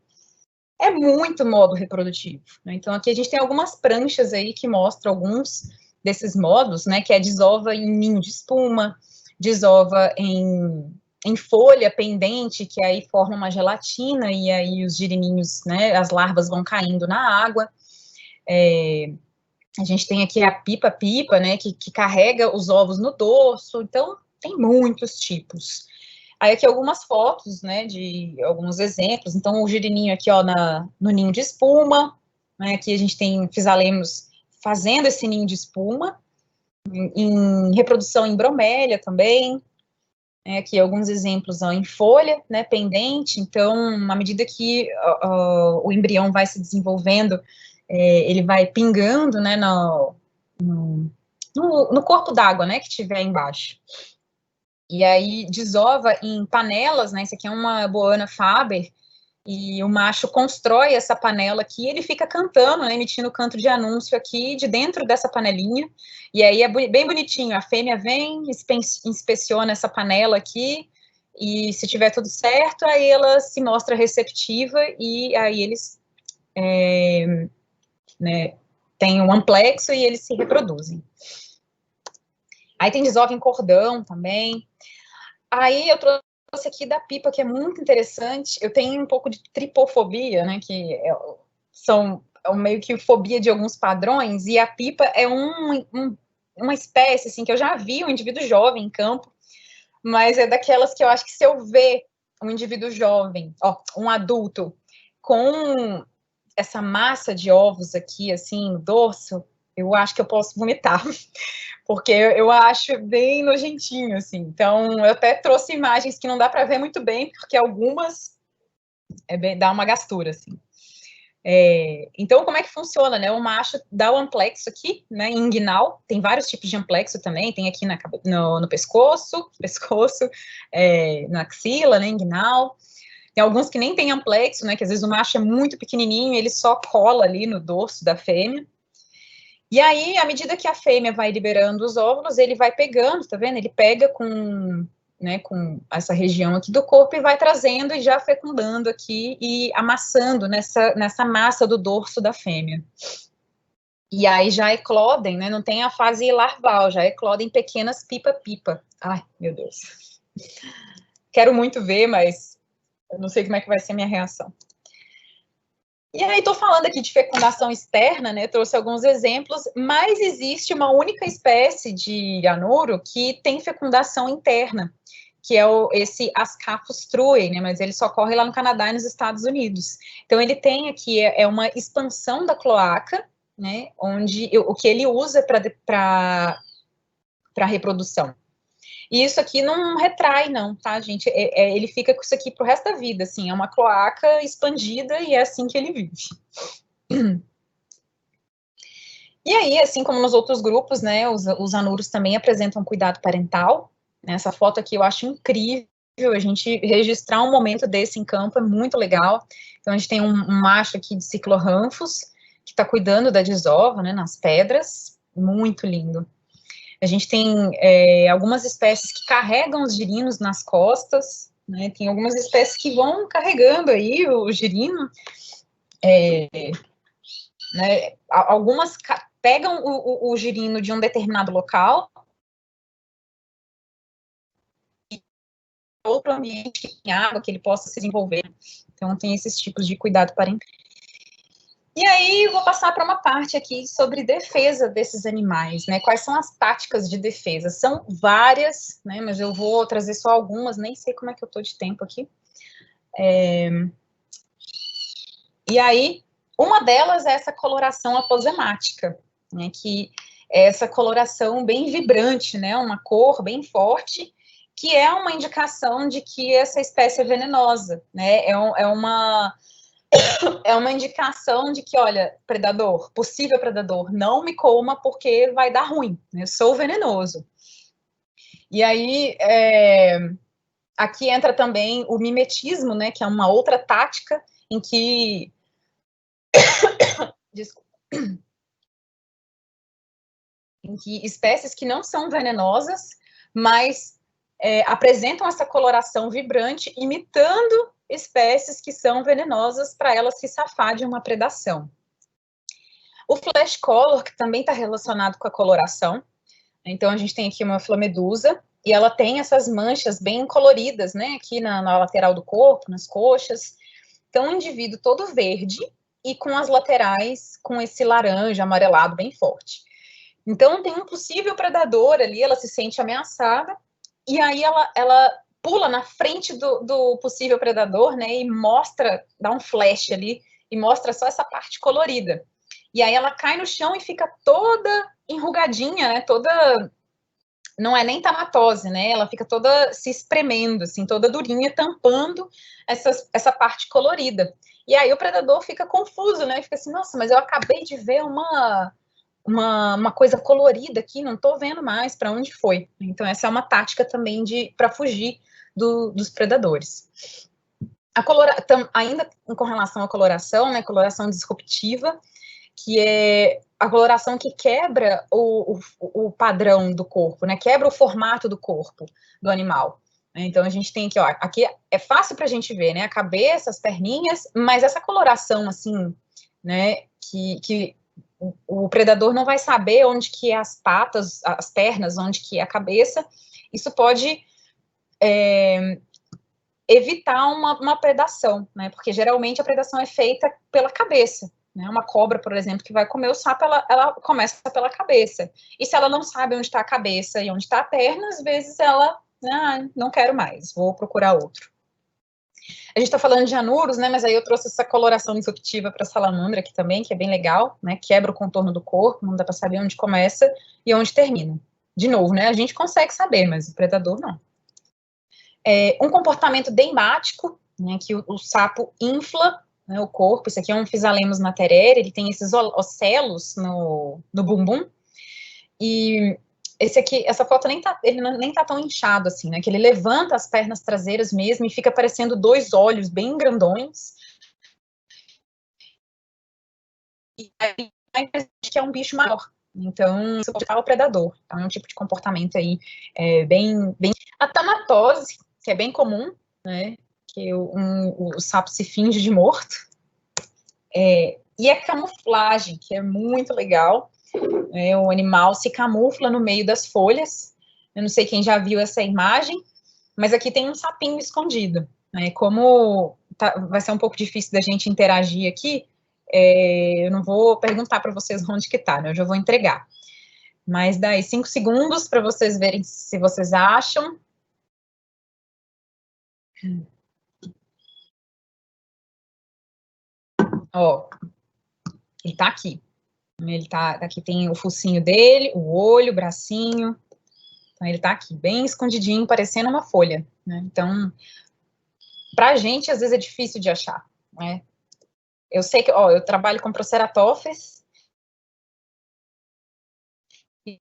é muito modo reprodutivo, né? Então, aqui a gente tem algumas pranchas aí que mostram alguns desses modos, né, que é desova em ninho de espuma, desova em folha pendente, que aí forma uma gelatina, e aí os girininhos, né, as larvas vão caindo na água. A gente tem aqui a pipa-pipa, né, que carrega os ovos no dorso. Então, tem muitos tipos. Aí aqui algumas fotos, né, de alguns exemplos. Então, o girininho aqui, ó, no ninho de espuma, né, aqui a gente tem fisalemos fazendo esse ninho de espuma, em reprodução em bromélia também, aqui alguns exemplos, ó, em folha, né, pendente. Então, à medida que o embrião vai se desenvolvendo, ele vai pingando, né, no corpo d'água, né, que tiver embaixo. E aí desova em panelas, né, isso aqui é uma Boana Faber, e o macho constrói essa panela aqui, ele fica cantando, né, emitindo canto de anúncio aqui, de dentro dessa panelinha, e aí é bem bonitinho, a fêmea vem, inspeciona essa panela aqui, e se tiver tudo certo, aí ela se mostra receptiva, e aí eles né, têm um amplexo e eles se reproduzem. Aí tem desova em cordão também. Aí eu trouxe aqui da pipa, que é muito interessante. Eu tenho um pouco de tripofobia, né, que são meio que fobia de alguns padrões, e a pipa é uma espécie, assim, que eu já vi um indivíduo jovem em campo, mas é daquelas que eu acho que se eu ver um indivíduo jovem, ó, um adulto, com essa massa de ovos aqui, assim, no dorso, eu acho que eu posso vomitar, porque eu acho bem nojentinho, assim. Então, eu até trouxe imagens que não dá para ver muito bem, porque algumas dá uma gastura, assim. Então, como é que funciona, né? O macho dá o amplexo aqui, né, em inguinal, tem vários tipos de amplexo também, tem aqui no pescoço, na axila, né, inguinal. Tem alguns que nem tem amplexo, né, que às vezes o macho é muito pequenininho, ele só cola ali no dorso da fêmea. E aí, à medida que a fêmea vai liberando os óvulos, ele vai pegando, tá vendo? Ele pega com essa região aqui do corpo e vai trazendo e já fecundando aqui e amassando nessa massa do dorso da fêmea. E aí já eclodem, né? Não tem a fase larval, já eclodem pequenas pipa-pipa. Ai, meu Deus. Quero muito ver, mas eu não sei como é que vai ser a minha reação. E aí, estou falando aqui de fecundação externa, né? Trouxe alguns exemplos, mas existe uma única espécie de anuro que tem fecundação interna, que é esse Ascaphus truei, né? Mas ele só ocorre lá no Canadá e nos Estados Unidos. Então, ele tem aqui uma expansão da cloaca, né? Onde o que ele usa para reprodução. E isso aqui não retrai, não, tá, gente? Ele fica com isso aqui pro resto da vida, assim, é uma cloaca expandida e é assim que ele vive. E aí, assim como nos outros grupos, né, os anuros também apresentam cuidado parental. Essa foto aqui eu acho incrível, a gente registrar um momento desse em campo é muito legal. Então, a gente tem um macho aqui de Cyclohranphus, que está cuidando da desova, né, nas pedras, muito lindo. A gente tem algumas espécies que carregam os girinos nas costas, né? Tem algumas espécies que vão carregando aí o girino, né? Algumas pegam o girino de um determinado local e outro ambiente que tem água, que ele possa se desenvolver. Então, tem esses tipos de cuidado parental. E aí, eu vou passar para uma parte aqui sobre defesa desses animais, né? Quais são as táticas de defesa? São várias, né? Mas eu vou trazer só algumas, nem sei como é que eu tô de tempo aqui. E aí, uma delas é essa coloração aposemática, né? Que é essa coloração bem vibrante, né? Uma cor bem forte, que é uma indicação de que essa espécie é venenosa, né? É uma indicação de que, olha, predador, possível predador, não me coma porque vai dar ruim, eu sou venenoso. E aí, aqui entra também o mimetismo, né, que é uma outra tática em que... Desculpa. Em que espécies que não são venenosas, mas apresentam essa coloração vibrante, imitando espécies que são venenosas para elas se safar de uma predação. O flash color, que também está relacionado com a coloração. Então, a gente tem aqui uma filomedusa, e ela tem essas manchas bem coloridas, né, aqui na lateral do corpo, nas coxas. Então, um indivíduo todo verde, e com as laterais com esse laranja amarelado bem forte. Então, tem um possível predador ali, ela se sente ameaçada, e aí ela pula na frente do possível predador, né, e mostra, dá um flash ali, e mostra só essa parte colorida. E aí ela cai no chão e fica toda enrugadinha, né, toda... Não é nem tamatose, né, ela fica toda se espremendo, assim, toda durinha, tampando essa parte colorida. E aí o predador fica confuso, né, fica assim, nossa, mas eu acabei de ver uma coisa colorida aqui, não tô vendo mais para onde foi. Então, essa é uma tática também para fugir dos predadores. Ainda com relação à coloração, né, coloração disruptiva, que é a coloração que quebra o padrão do corpo, né, quebra o formato do corpo do animal. Então, a gente tem aqui, ó, aqui é fácil para a gente ver, né, a cabeça, as perninhas, mas essa coloração, assim, né, que o predador não vai saber onde que é as patas, as pernas, onde que é a cabeça. Isso pode evitar uma predação, né? Porque geralmente a predação é feita pela cabeça, né? Uma cobra, por exemplo, que vai comer o sapo, ela começa pela cabeça. E se ela não sabe onde está a cabeça e onde está a perna, às vezes ela, não quero mais, vou procurar outro. A gente está falando de anuros, né, mas aí eu trouxe essa coloração disruptiva para a salamandra aqui também, que é bem legal, né, quebra o contorno do corpo, não dá para saber onde começa e onde termina. De novo, né, a gente consegue saber, mas o predador não. Um comportamento deimático, né, que o sapo infla, né, o corpo, isso aqui é um Physalenmus naterere, ele tem esses ocelos no bumbum, e essa foto ele nem tá tão inchado assim, né? Que ele levanta as pernas traseiras mesmo e fica parecendo dois olhos bem grandões. E aí que é um bicho maior, Então, isso é o predador. Então, é um tipo de comportamento aí bem... A tanatose, que é bem comum, né? Que o sapo se finge de morto. E a camuflagem, que é muito legal. O animal se camufla no meio das folhas. Eu não sei quem já viu essa imagem, mas aqui tem um sapinho escondido. Como vai ser um pouco difícil da gente interagir aqui, eu não vou perguntar para vocês onde que tá, né? Eu já vou entregar. Mas daí 5 segundos para vocês verem se vocês acham. Ó, ele tá aqui. Aqui tem o focinho dele, o olho, o bracinho. Então, ele tá aqui, bem escondidinho, parecendo uma folha, né? Então, pra gente, às vezes é difícil de achar, né? Eu sei que, eu trabalho com Proceratops, e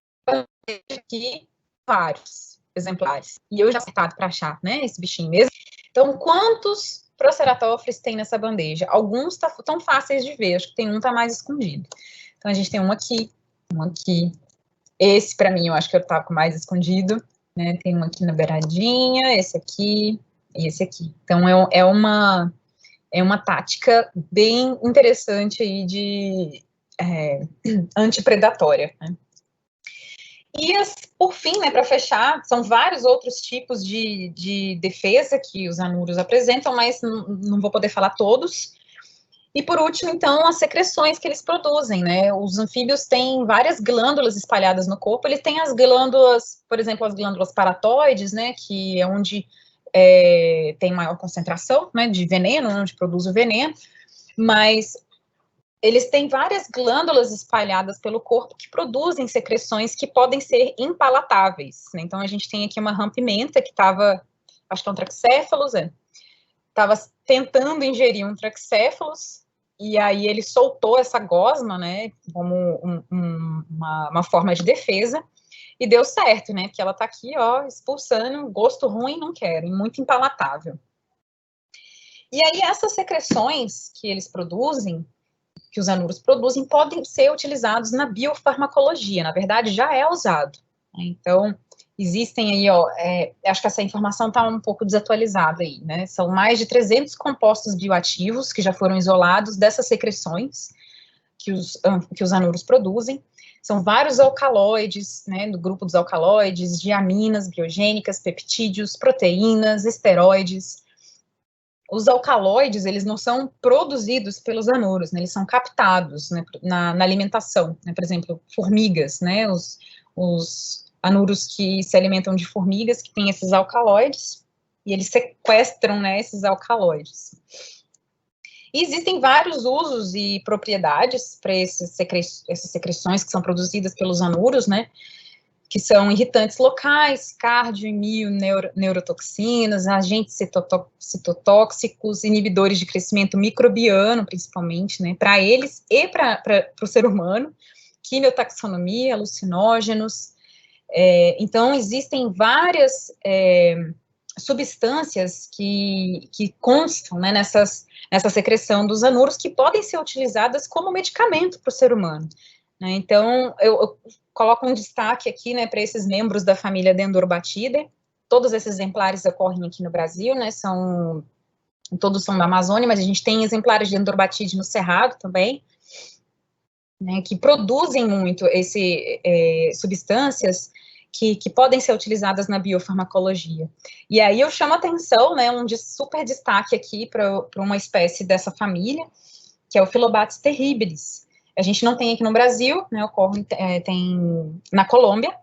aqui vários exemplares. E eu já acertado para achar, né, esse bichinho mesmo. Então, quantos Proceratops tem nessa bandeja? Alguns tão fáceis de ver, acho que tem um tá mais escondido. Então, a gente tem um aqui. Esse, para mim, eu acho que eu tava com mais escondido, né? Tem um aqui na beiradinha, esse aqui e esse aqui. Então, é uma tática bem interessante aí de antipredatória, né? E, por fim, né, para fechar, são vários outros tipos de defesa que os anuros apresentam, mas não vou poder falar todos. E, por último, então, as secreções que eles produzem, né? Os anfíbios têm várias glândulas espalhadas no corpo. Eles têm as glândulas, por exemplo, as glândulas paratoides, né? Que é onde tem maior concentração, né? De veneno, onde produz o veneno. Mas eles têm várias glândulas espalhadas pelo corpo que produzem secreções que podem ser impalatáveis, né? Então, a gente tem aqui uma rã-pimenta que estava, acho que é um traquicéfalos, estava tentando ingerir um traquicéfalos, e aí ele soltou essa gosma, né, como uma forma de defesa, e deu certo, né, porque ela tá aqui, ó, expulsando, gosto ruim, não quero, e muito impalatável. E aí essas secreções que eles produzem, que os anuros produzem, podem ser utilizados na biofarmacologia, na verdade já é usado. Então, existem aí, acho que essa informação está um pouco desatualizada aí, né? São mais de 300 compostos bioativos que já foram isolados dessas secreções que os anuros produzem. São vários alcaloides, né, do grupo dos alcaloides, diaminas biogênicas, peptídeos, proteínas, esteroides. Os alcaloides, eles não são produzidos pelos anuros, né, eles são captados, né, na alimentação, né, por exemplo, formigas, né, os anuros que se alimentam de formigas, que têm esses alcaloides, e eles sequestram, né, esses alcaloides. E existem vários usos e propriedades para essas secreções que são produzidas pelos anuros, né, que são irritantes locais, cardio e neurotoxinas, agentes citotóxicos, inibidores de crescimento microbiano, principalmente, né, para eles e para o ser humano, quimiotaxonomia, alucinógenos. Então, existem várias substâncias que constam, né, nessa secreção dos anuros, que podem ser utilizadas como medicamento para o ser humano, né? Então, eu coloco um destaque aqui, né, para esses membros da família Dendrobatidae. Todos esses exemplares ocorrem aqui no Brasil, né, todos são da Amazônia, mas a gente tem exemplares de Dendrobatidae no Cerrado também, né, que produzem muito substâncias que podem ser utilizadas na biofarmacologia. E aí eu chamo a atenção, né, um super destaque aqui para uma espécie dessa família, que é o Phyllobates terribilis. A gente não tem aqui no Brasil, né, tem na Colômbia,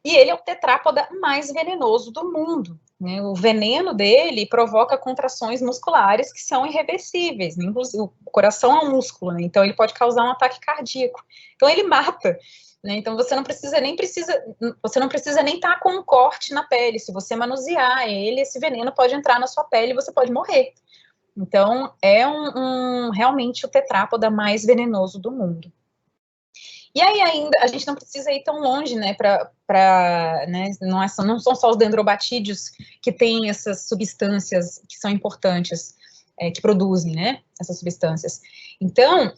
e ele é o tetrápoda mais venenoso do mundo, né? O veneno dele provoca contrações musculares que são irreversíveis, né? Inclusive, o coração é um músculo, né? Então ele pode causar um ataque cardíaco. Então ele mata, né? Então você não precisa nem estar com um corte na pele. Se você manusear ele, esse veneno pode entrar na sua pele e você pode morrer. Então é realmente o tetrápoda mais venenoso do mundo. E aí ainda, a gente não precisa ir tão longe, né, né, não são só os dendrobatídeos que têm essas substâncias que são importantes, que produzem, né, essas substâncias. Então,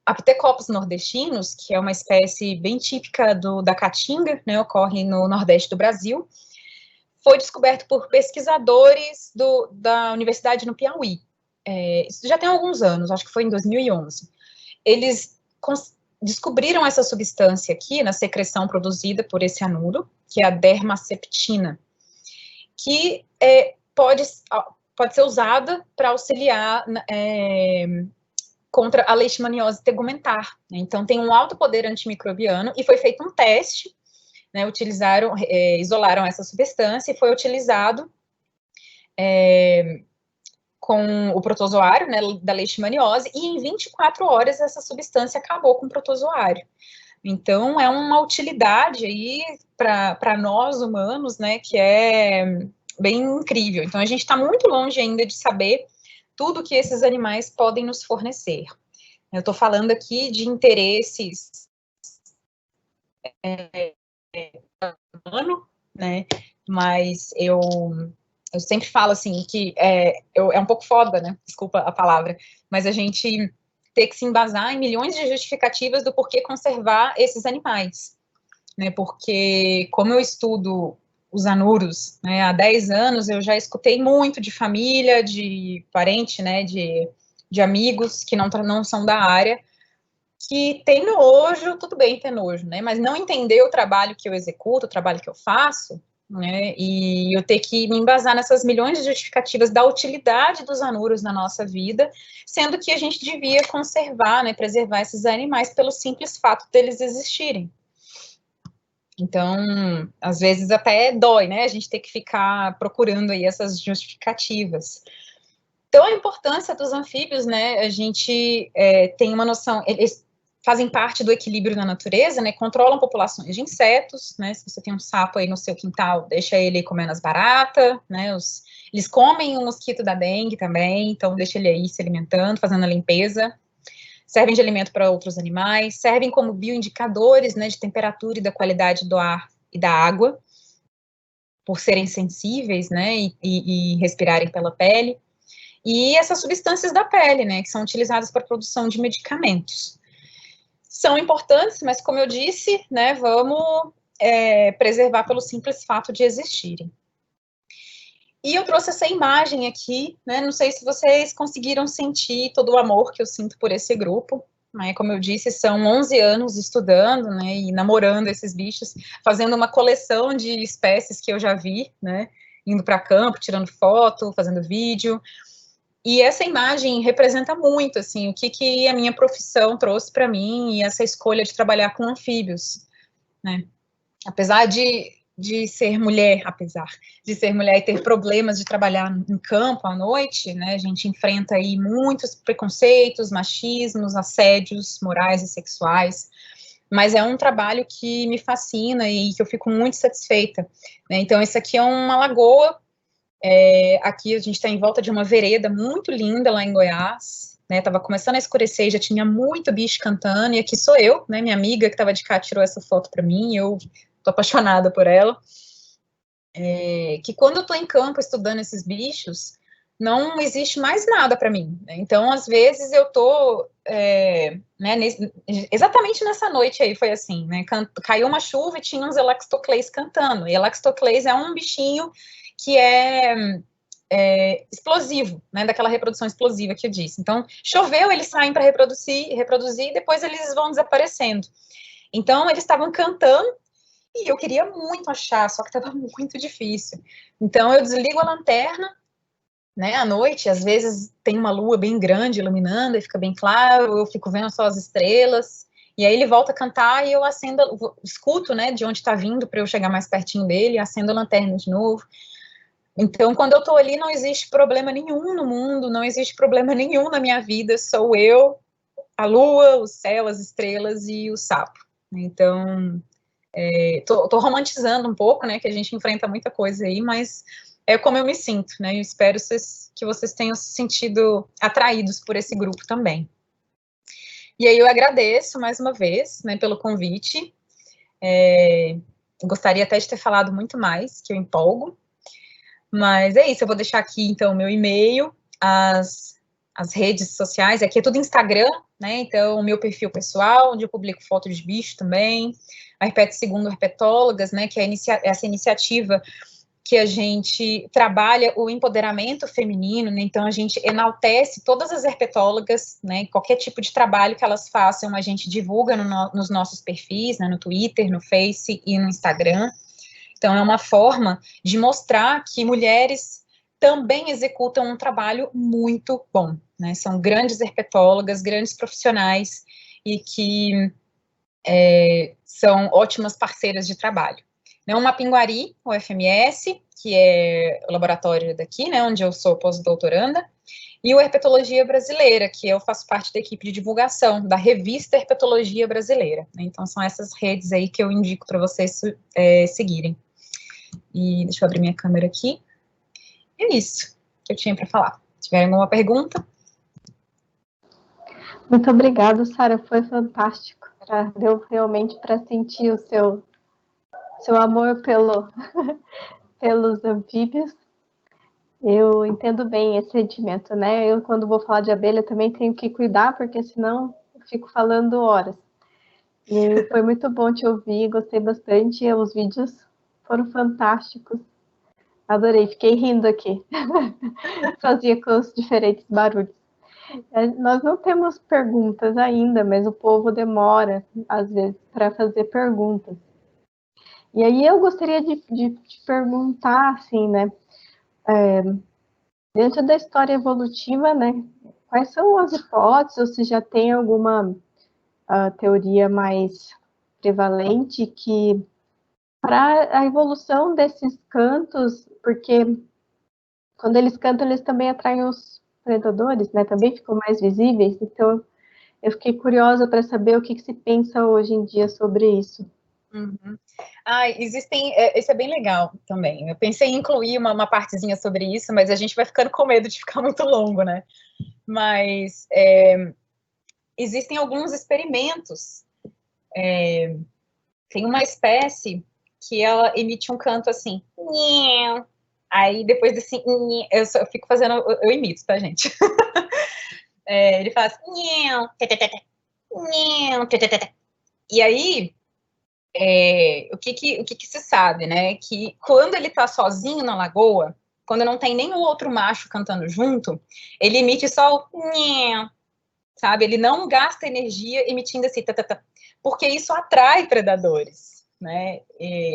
Aptecopus nordestinos, que é uma espécie bem típica da caatinga, né, ocorre no nordeste do Brasil, foi descoberto por pesquisadores da Universidade no Piauí. Isso já tem alguns anos, acho que foi em 2011. Eles descobriram essa substância aqui na secreção produzida por esse anuro, que é a dermaceptina, que pode ser usada para auxiliar contra a leishmaniose tegumentar. Então, tem um alto poder antimicrobiano e foi feito um teste, né, isolaram essa substância e foi utilizado com o protozoário, né, da leishmaniose, e em 24 horas essa substância acabou com o protozoário. Então, é uma utilidade aí para nós humanos, né, que é bem incrível. Então, a gente está muito longe ainda de saber tudo que esses animais podem nos fornecer. Eu estou falando aqui de interesses humano, né, mas eu sempre falo assim que é um pouco foda, né, desculpa a palavra, mas a gente ter que se embasar em milhões de justificativas do porquê conservar esses animais, né, porque como eu estudo os anuros, né, há 10 anos, eu já escutei muito de família, de parente, né, de amigos que não são da área, que tem nojo, tudo bem ter nojo, né, mas não entender o trabalho que eu executo, o trabalho que eu faço, né, e eu ter que me embasar nessas milhões de justificativas da utilidade dos anuros na nossa vida, sendo que a gente devia conservar, né, preservar esses animais pelo simples fato deles existirem. Então, às vezes até dói, né, a gente ter que ficar procurando aí essas justificativas. Então, a importância dos anfíbios, né, a gente tem uma noção, eles fazem parte do equilíbrio na natureza, né, controlam populações de insetos, né, se você tem um sapo aí no seu quintal, deixa ele comendo as baratas, né, eles comem o mosquito da dengue também, então deixa ele aí se alimentando, fazendo a limpeza, servem de alimento para outros animais, servem como bioindicadores, né, de temperatura e da qualidade do ar e da água, por serem sensíveis, né, e respirarem pela pele, e essas substâncias da pele, né, que são utilizadas para a produção de medicamentos. São importantes, mas como eu disse, né, vamos preservar pelo simples fato de existirem. E eu trouxe essa imagem aqui, né, não sei se vocês conseguiram sentir todo o amor que eu sinto por esse grupo, né, como eu disse, são 11 anos estudando, né, e namorando esses bichos, fazendo uma coleção de espécies que eu já vi, né, indo para campo, tirando foto, fazendo vídeo, e essa imagem representa muito, assim, o que a minha profissão trouxe para mim e essa escolha de trabalhar com anfíbios, né, apesar de ser mulher e ter problemas de trabalhar em campo à noite, né, a gente enfrenta aí muitos preconceitos, machismos, assédios morais e sexuais, mas é um trabalho que me fascina e que eu fico muito satisfeita, né, então esse aqui é uma lagoa, aqui a gente está em volta de uma vereda muito linda lá em Goiás, né, tava começando a escurecer e já tinha muito bicho cantando, e aqui sou eu, né, minha amiga que estava de cá tirou essa foto para mim, eu tô apaixonada por ela, que quando eu tô em campo estudando esses bichos, não existe mais nada para mim, né? Então, às vezes, eu tô, né, exatamente nessa noite aí foi assim, né, caiu uma chuva e tinha uns Elaxtocles cantando, e Elaxtocles é um bichinho que é explosivo, né, daquela reprodução explosiva que eu disse. Então, choveu, eles saem para reproduzir, e depois eles vão desaparecendo. Então, eles estavam cantando, e eu queria muito achar, só que estava muito difícil. Então, eu desligo a lanterna, né, à noite, às vezes tem uma lua bem grande iluminando, e fica bem claro, eu fico vendo só as estrelas, e aí ele volta a cantar, e eu escuto, né, de onde está vindo, para eu chegar mais pertinho dele, acendo a lanterna de novo. Então, quando eu estou ali, não existe problema nenhum no mundo, não existe problema nenhum na minha vida, sou eu, a lua, o céu, as estrelas e o sapo. Então, tô romantizando um pouco, né, que a gente enfrenta muita coisa aí, mas é como eu me sinto, né, eu espero que vocês tenham se sentido atraídos por esse grupo também. E aí eu agradeço mais uma vez, né, pelo convite, gostaria até de ter falado muito mais, que eu empolgo, mas é isso, eu vou deixar aqui, então, o meu e-mail, as as redes sociais, aqui é tudo Instagram, né? Então, o meu perfil pessoal, onde eu publico foto de bicho também, a Herpet Segundo Herpetólogas, né? Que é essa iniciativa que a gente trabalha o empoderamento feminino, né? Então a gente enaltece todas as herpetólogas, né? Qualquer tipo de trabalho que elas façam, a gente divulga nos nossos perfis, né? No Twitter, no Face e no Instagram. Então é uma forma de mostrar que mulheres também executam um trabalho muito bom, né? São grandes herpetólogas, grandes profissionais e que são ótimas parceiras de trabalho. O Mapinguari, o FMS, que é o laboratório daqui, né, onde eu sou pós-doutoranda, e o Herpetologia Brasileira, que eu faço parte da equipe de divulgação da revista Herpetologia Brasileira. Então, são essas redes aí que eu indico para vocês seguirem. E deixa eu abrir minha câmera aqui. É isso que eu tinha para falar. Se tiverem alguma pergunta? Muito obrigada, Sara, foi fantástico. Deu realmente para sentir o seu amor pelos anfíbios. Eu entendo bem esse sentimento, né? Eu, quando vou falar de abelha, também tenho que cuidar, porque senão eu fico falando horas. E foi muito bom te ouvir, gostei bastante. Os vídeos foram fantásticos. Adorei, fiquei rindo aqui. Fazia com os diferentes barulhos. Nós não temos perguntas ainda, mas o povo demora, às vezes, para fazer perguntas. E aí eu gostaria de te perguntar, assim, né? Dentro da história evolutiva, né? Quais são as hipóteses, ou se já tem alguma teoria mais prevalente que para a evolução desses cantos, porque quando eles cantam, eles também atraem os predadores, né? Também ficam mais visíveis. Então, eu fiquei curiosa para saber o que se pensa hoje em dia sobre isso. Uhum. Isso é bem legal também. Eu pensei em incluir uma partezinha sobre isso, mas a gente vai ficando com medo de ficar muito longo, né? Mas existem alguns experimentos. Tem uma espécie que ela emite um canto assim. Aí depois desse eu fico fazendo, eu imito, tá, gente? Ele faz e aí o que se sabe, né? Que quando ele tá sozinho na lagoa, quando não tem nenhum outro macho cantando junto, ele emite só o sabe? Ele não gasta energia emitindo assim, porque isso atrai predadores, né?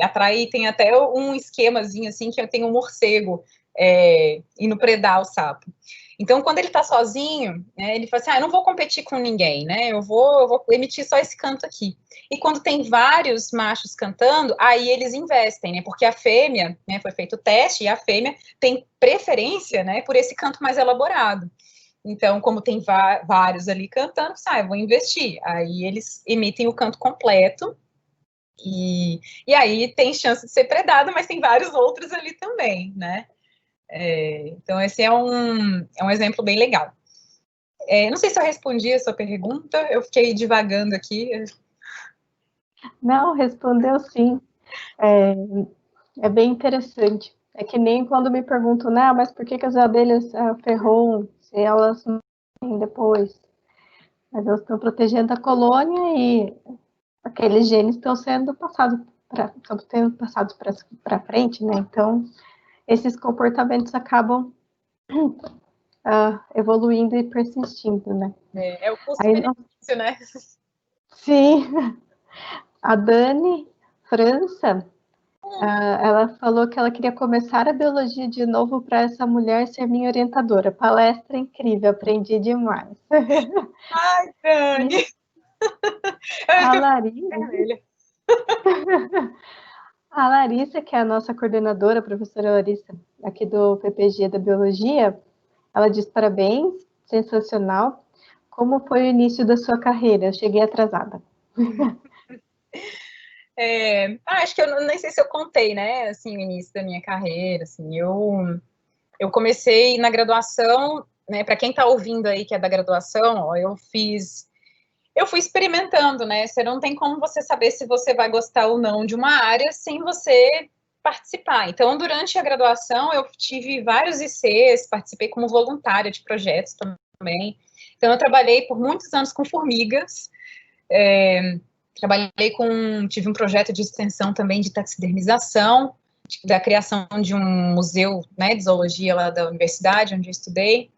Atrai, tem até um esquemazinho assim que tem um morcego indo predar o sapo. Então, quando ele tá sozinho, né, ele fala assim, eu não vou competir com ninguém, né? Eu vou emitir só esse canto aqui. E quando tem vários machos cantando, aí eles investem, né? Porque a fêmea, né, foi feito o teste, e a fêmea tem preferência, né, por esse canto mais elaborado. Então, como tem vários ali cantando, eu vou investir. Aí eles emitem o canto completo, e aí tem chance de ser predado, mas tem vários outros ali também, né? Então, esse é um exemplo bem legal. Não sei se eu respondi a sua pergunta, eu fiquei divagando aqui. Não, respondeu sim. É bem interessante. É que nem quando me perguntam, mas por que as abelhas ferroam se elas morrem depois? Mas elas estão protegendo a colônia e aqueles genes estão sendo passados para frente, né? Então, esses comportamentos acabam evoluindo e persistindo, né? É o custo-benefício, né? Sim. A Dani França, ela falou que ela queria começar a biologia de novo para essa mulher ser minha orientadora. Palestra incrível, aprendi demais. Ai, Dani! A Larissa, que é a nossa coordenadora, a professora Larissa, aqui do PPG da Biologia, ela diz parabéns, sensacional. Como foi o início da sua carreira? Eu cheguei atrasada. Acho que eu nem sei se eu contei, né, assim, o início da minha carreira, assim, eu comecei na graduação, né, para quem está ouvindo aí que é da graduação, ó, eu fui experimentando, né, você não tem como você saber se você vai gostar ou não de uma área sem você participar. Então, durante a graduação, eu tive vários ICs, participei como voluntária de projetos também. Então, eu trabalhei por muitos anos com formigas, tive um projeto de extensão também de taxidermização, da criação de um museu, né, de zoologia lá da universidade, onde eu estudei.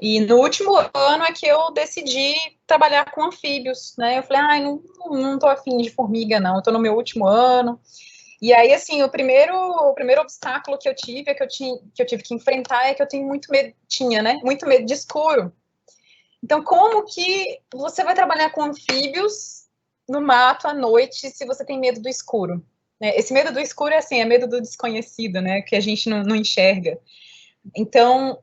E no último ano é que eu decidi trabalhar com anfíbios, né? Eu falei, não tô afim de formiga, não, eu tô no meu último ano. E aí, assim, o primeiro obstáculo que eu tive, que eu tive que enfrentar, é que eu tenho muito medo de escuro. Então, como que você vai trabalhar com anfíbios no mato à noite se você tem medo do escuro? Esse medo do escuro é medo do desconhecido, né? Que a gente não enxerga. Então,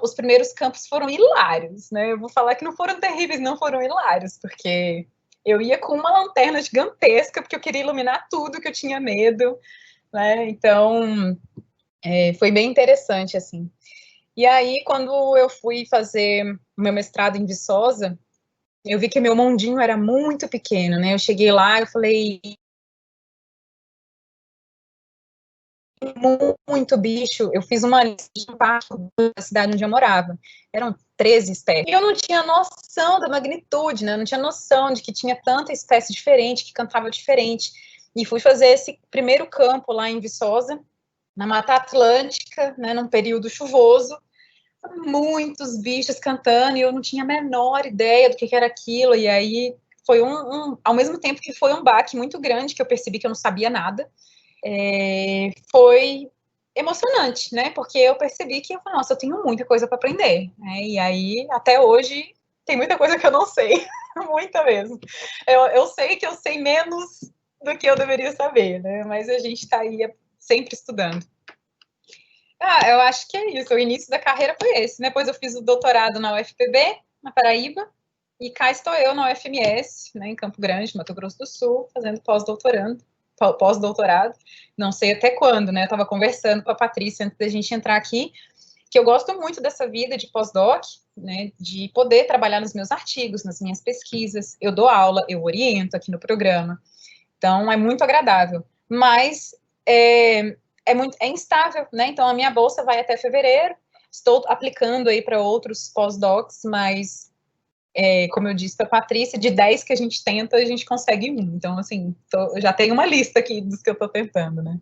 os primeiros campos foram hilários, né? Eu vou falar que não foram terríveis, não foram hilários, porque eu ia com uma lanterna gigantesca, porque eu queria iluminar tudo, que eu tinha medo, né? Então, foi bem interessante, assim. E aí, quando eu fui fazer o meu mestrado em Viçosa, eu vi que meu mundinho era muito pequeno, né? Eu cheguei lá, eu falei, muito bicho. Eu fiz uma lista de impacto da cidade onde eu morava. Eram 13 espécies. E eu não tinha noção da magnitude, né? Eu não tinha noção de que tinha tanta espécie diferente, que cantava diferente. E fui fazer esse primeiro campo lá em Viçosa, na Mata Atlântica, né? Num período chuvoso. Muitos bichos cantando, e eu não tinha a menor ideia do que era aquilo. E aí foi ao mesmo tempo que foi um baque muito grande, que eu percebi que eu não sabia nada. Foi emocionante, né? Porque eu percebi que, nossa, eu tenho muita coisa para aprender, né? E aí, até hoje, tem muita coisa que eu não sei, muita mesmo. Eu sei que eu sei menos do que eu deveria saber, né? Mas a gente está aí sempre estudando. Eu acho que é isso. O início da carreira foi esse. Depois eu fiz o doutorado na UFPB, na Paraíba, e cá estou eu na UFMS, né, em Campo Grande, Mato Grosso do Sul, fazendo pós-doutorado, não sei até quando, né? Eu estava conversando com a Patrícia antes da gente entrar aqui, que eu gosto muito dessa vida de pós-doc, né, de poder trabalhar nos meus artigos, nas minhas pesquisas. Eu dou aula, eu oriento aqui no programa, então é muito agradável. Mas é instável, né? Então a minha bolsa vai até fevereiro. Estou aplicando aí para outros pós-docs, mas como eu disse para a Patrícia, de 10 que a gente tenta, a gente consegue 1. Então, assim, eu já tenho uma lista aqui dos que eu estou tentando, né?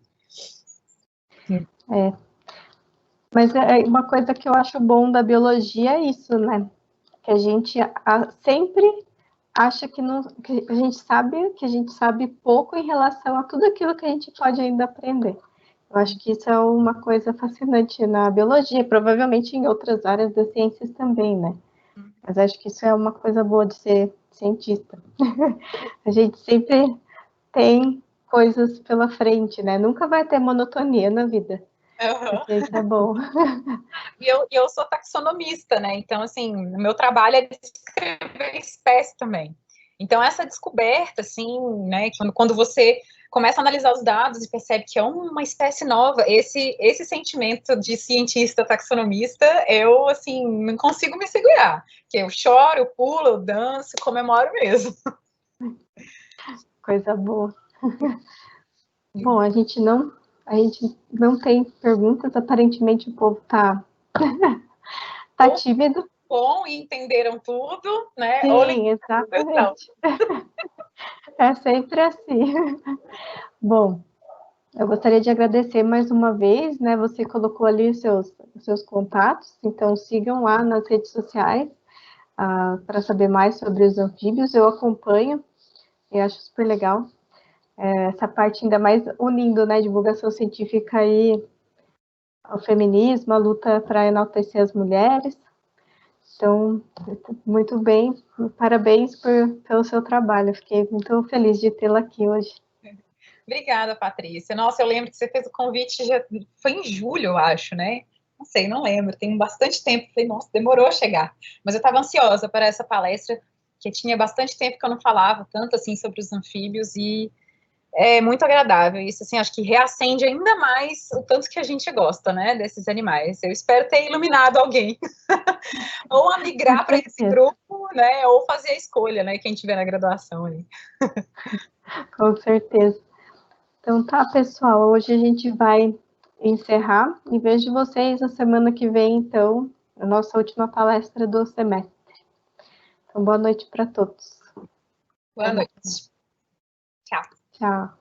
Mas uma coisa que eu acho bom da biologia é isso, né? Que a gente sempre acha que a gente sabe pouco em relação a tudo aquilo que a gente pode ainda aprender. Eu acho que isso é uma coisa fascinante na biologia, provavelmente em outras áreas das ciências também, né? Mas acho que isso é uma coisa boa de ser cientista. A gente sempre tem coisas pela frente, né? Nunca vai ter monotonia na vida. Porque isso é bom. E eu sou taxonomista, né? Então, assim, o meu trabalho é descrever espécie também. Então, essa descoberta, assim, né? Quando você começa a analisar os dados e percebe que é uma espécie nova, esse sentimento de cientista taxonomista, eu, assim, não consigo me segurar. Que eu choro, eu pulo, eu danço, comemoro mesmo. Coisa boa. Bom, a gente não tem perguntas, aparentemente o povo tá tímido. Bom, e entenderam tudo, né? Sim, exatamente. É sempre assim. Bom, eu gostaria de agradecer mais uma vez, né? Você colocou ali os seus contatos, então sigam lá nas redes sociais para saber mais sobre os anfíbios. Eu acompanho, eu acho super legal. Essa parte ainda mais unindo, né, divulgação científica aí ao feminismo, a luta para enaltecer as mulheres. Então, muito bem, parabéns pelo seu trabalho. Fiquei muito feliz de tê-la aqui hoje. Obrigada, Patrícia. Nossa, eu lembro que você fez o convite, já foi em julho, eu acho, né? Não sei, não lembro, tem bastante tempo. Falei, nossa, demorou a chegar. Mas eu estava ansiosa para essa palestra, que tinha bastante tempo que eu não falava tanto assim sobre os anfíbios, e é muito agradável. Isso, assim, acho que reacende ainda mais o tanto que a gente gosta, né, desses animais. Eu espero ter iluminado alguém. Ou a migrar para esse grupo, né, ou fazer a escolha, né, quem tiver na graduação ali. Com certeza. Então tá, pessoal, hoje a gente vai encerrar e vejo vocês na semana que vem, então, a nossa última palestra do semestre. Então, boa noite para todos. Boa noite. Tchau. Tchau.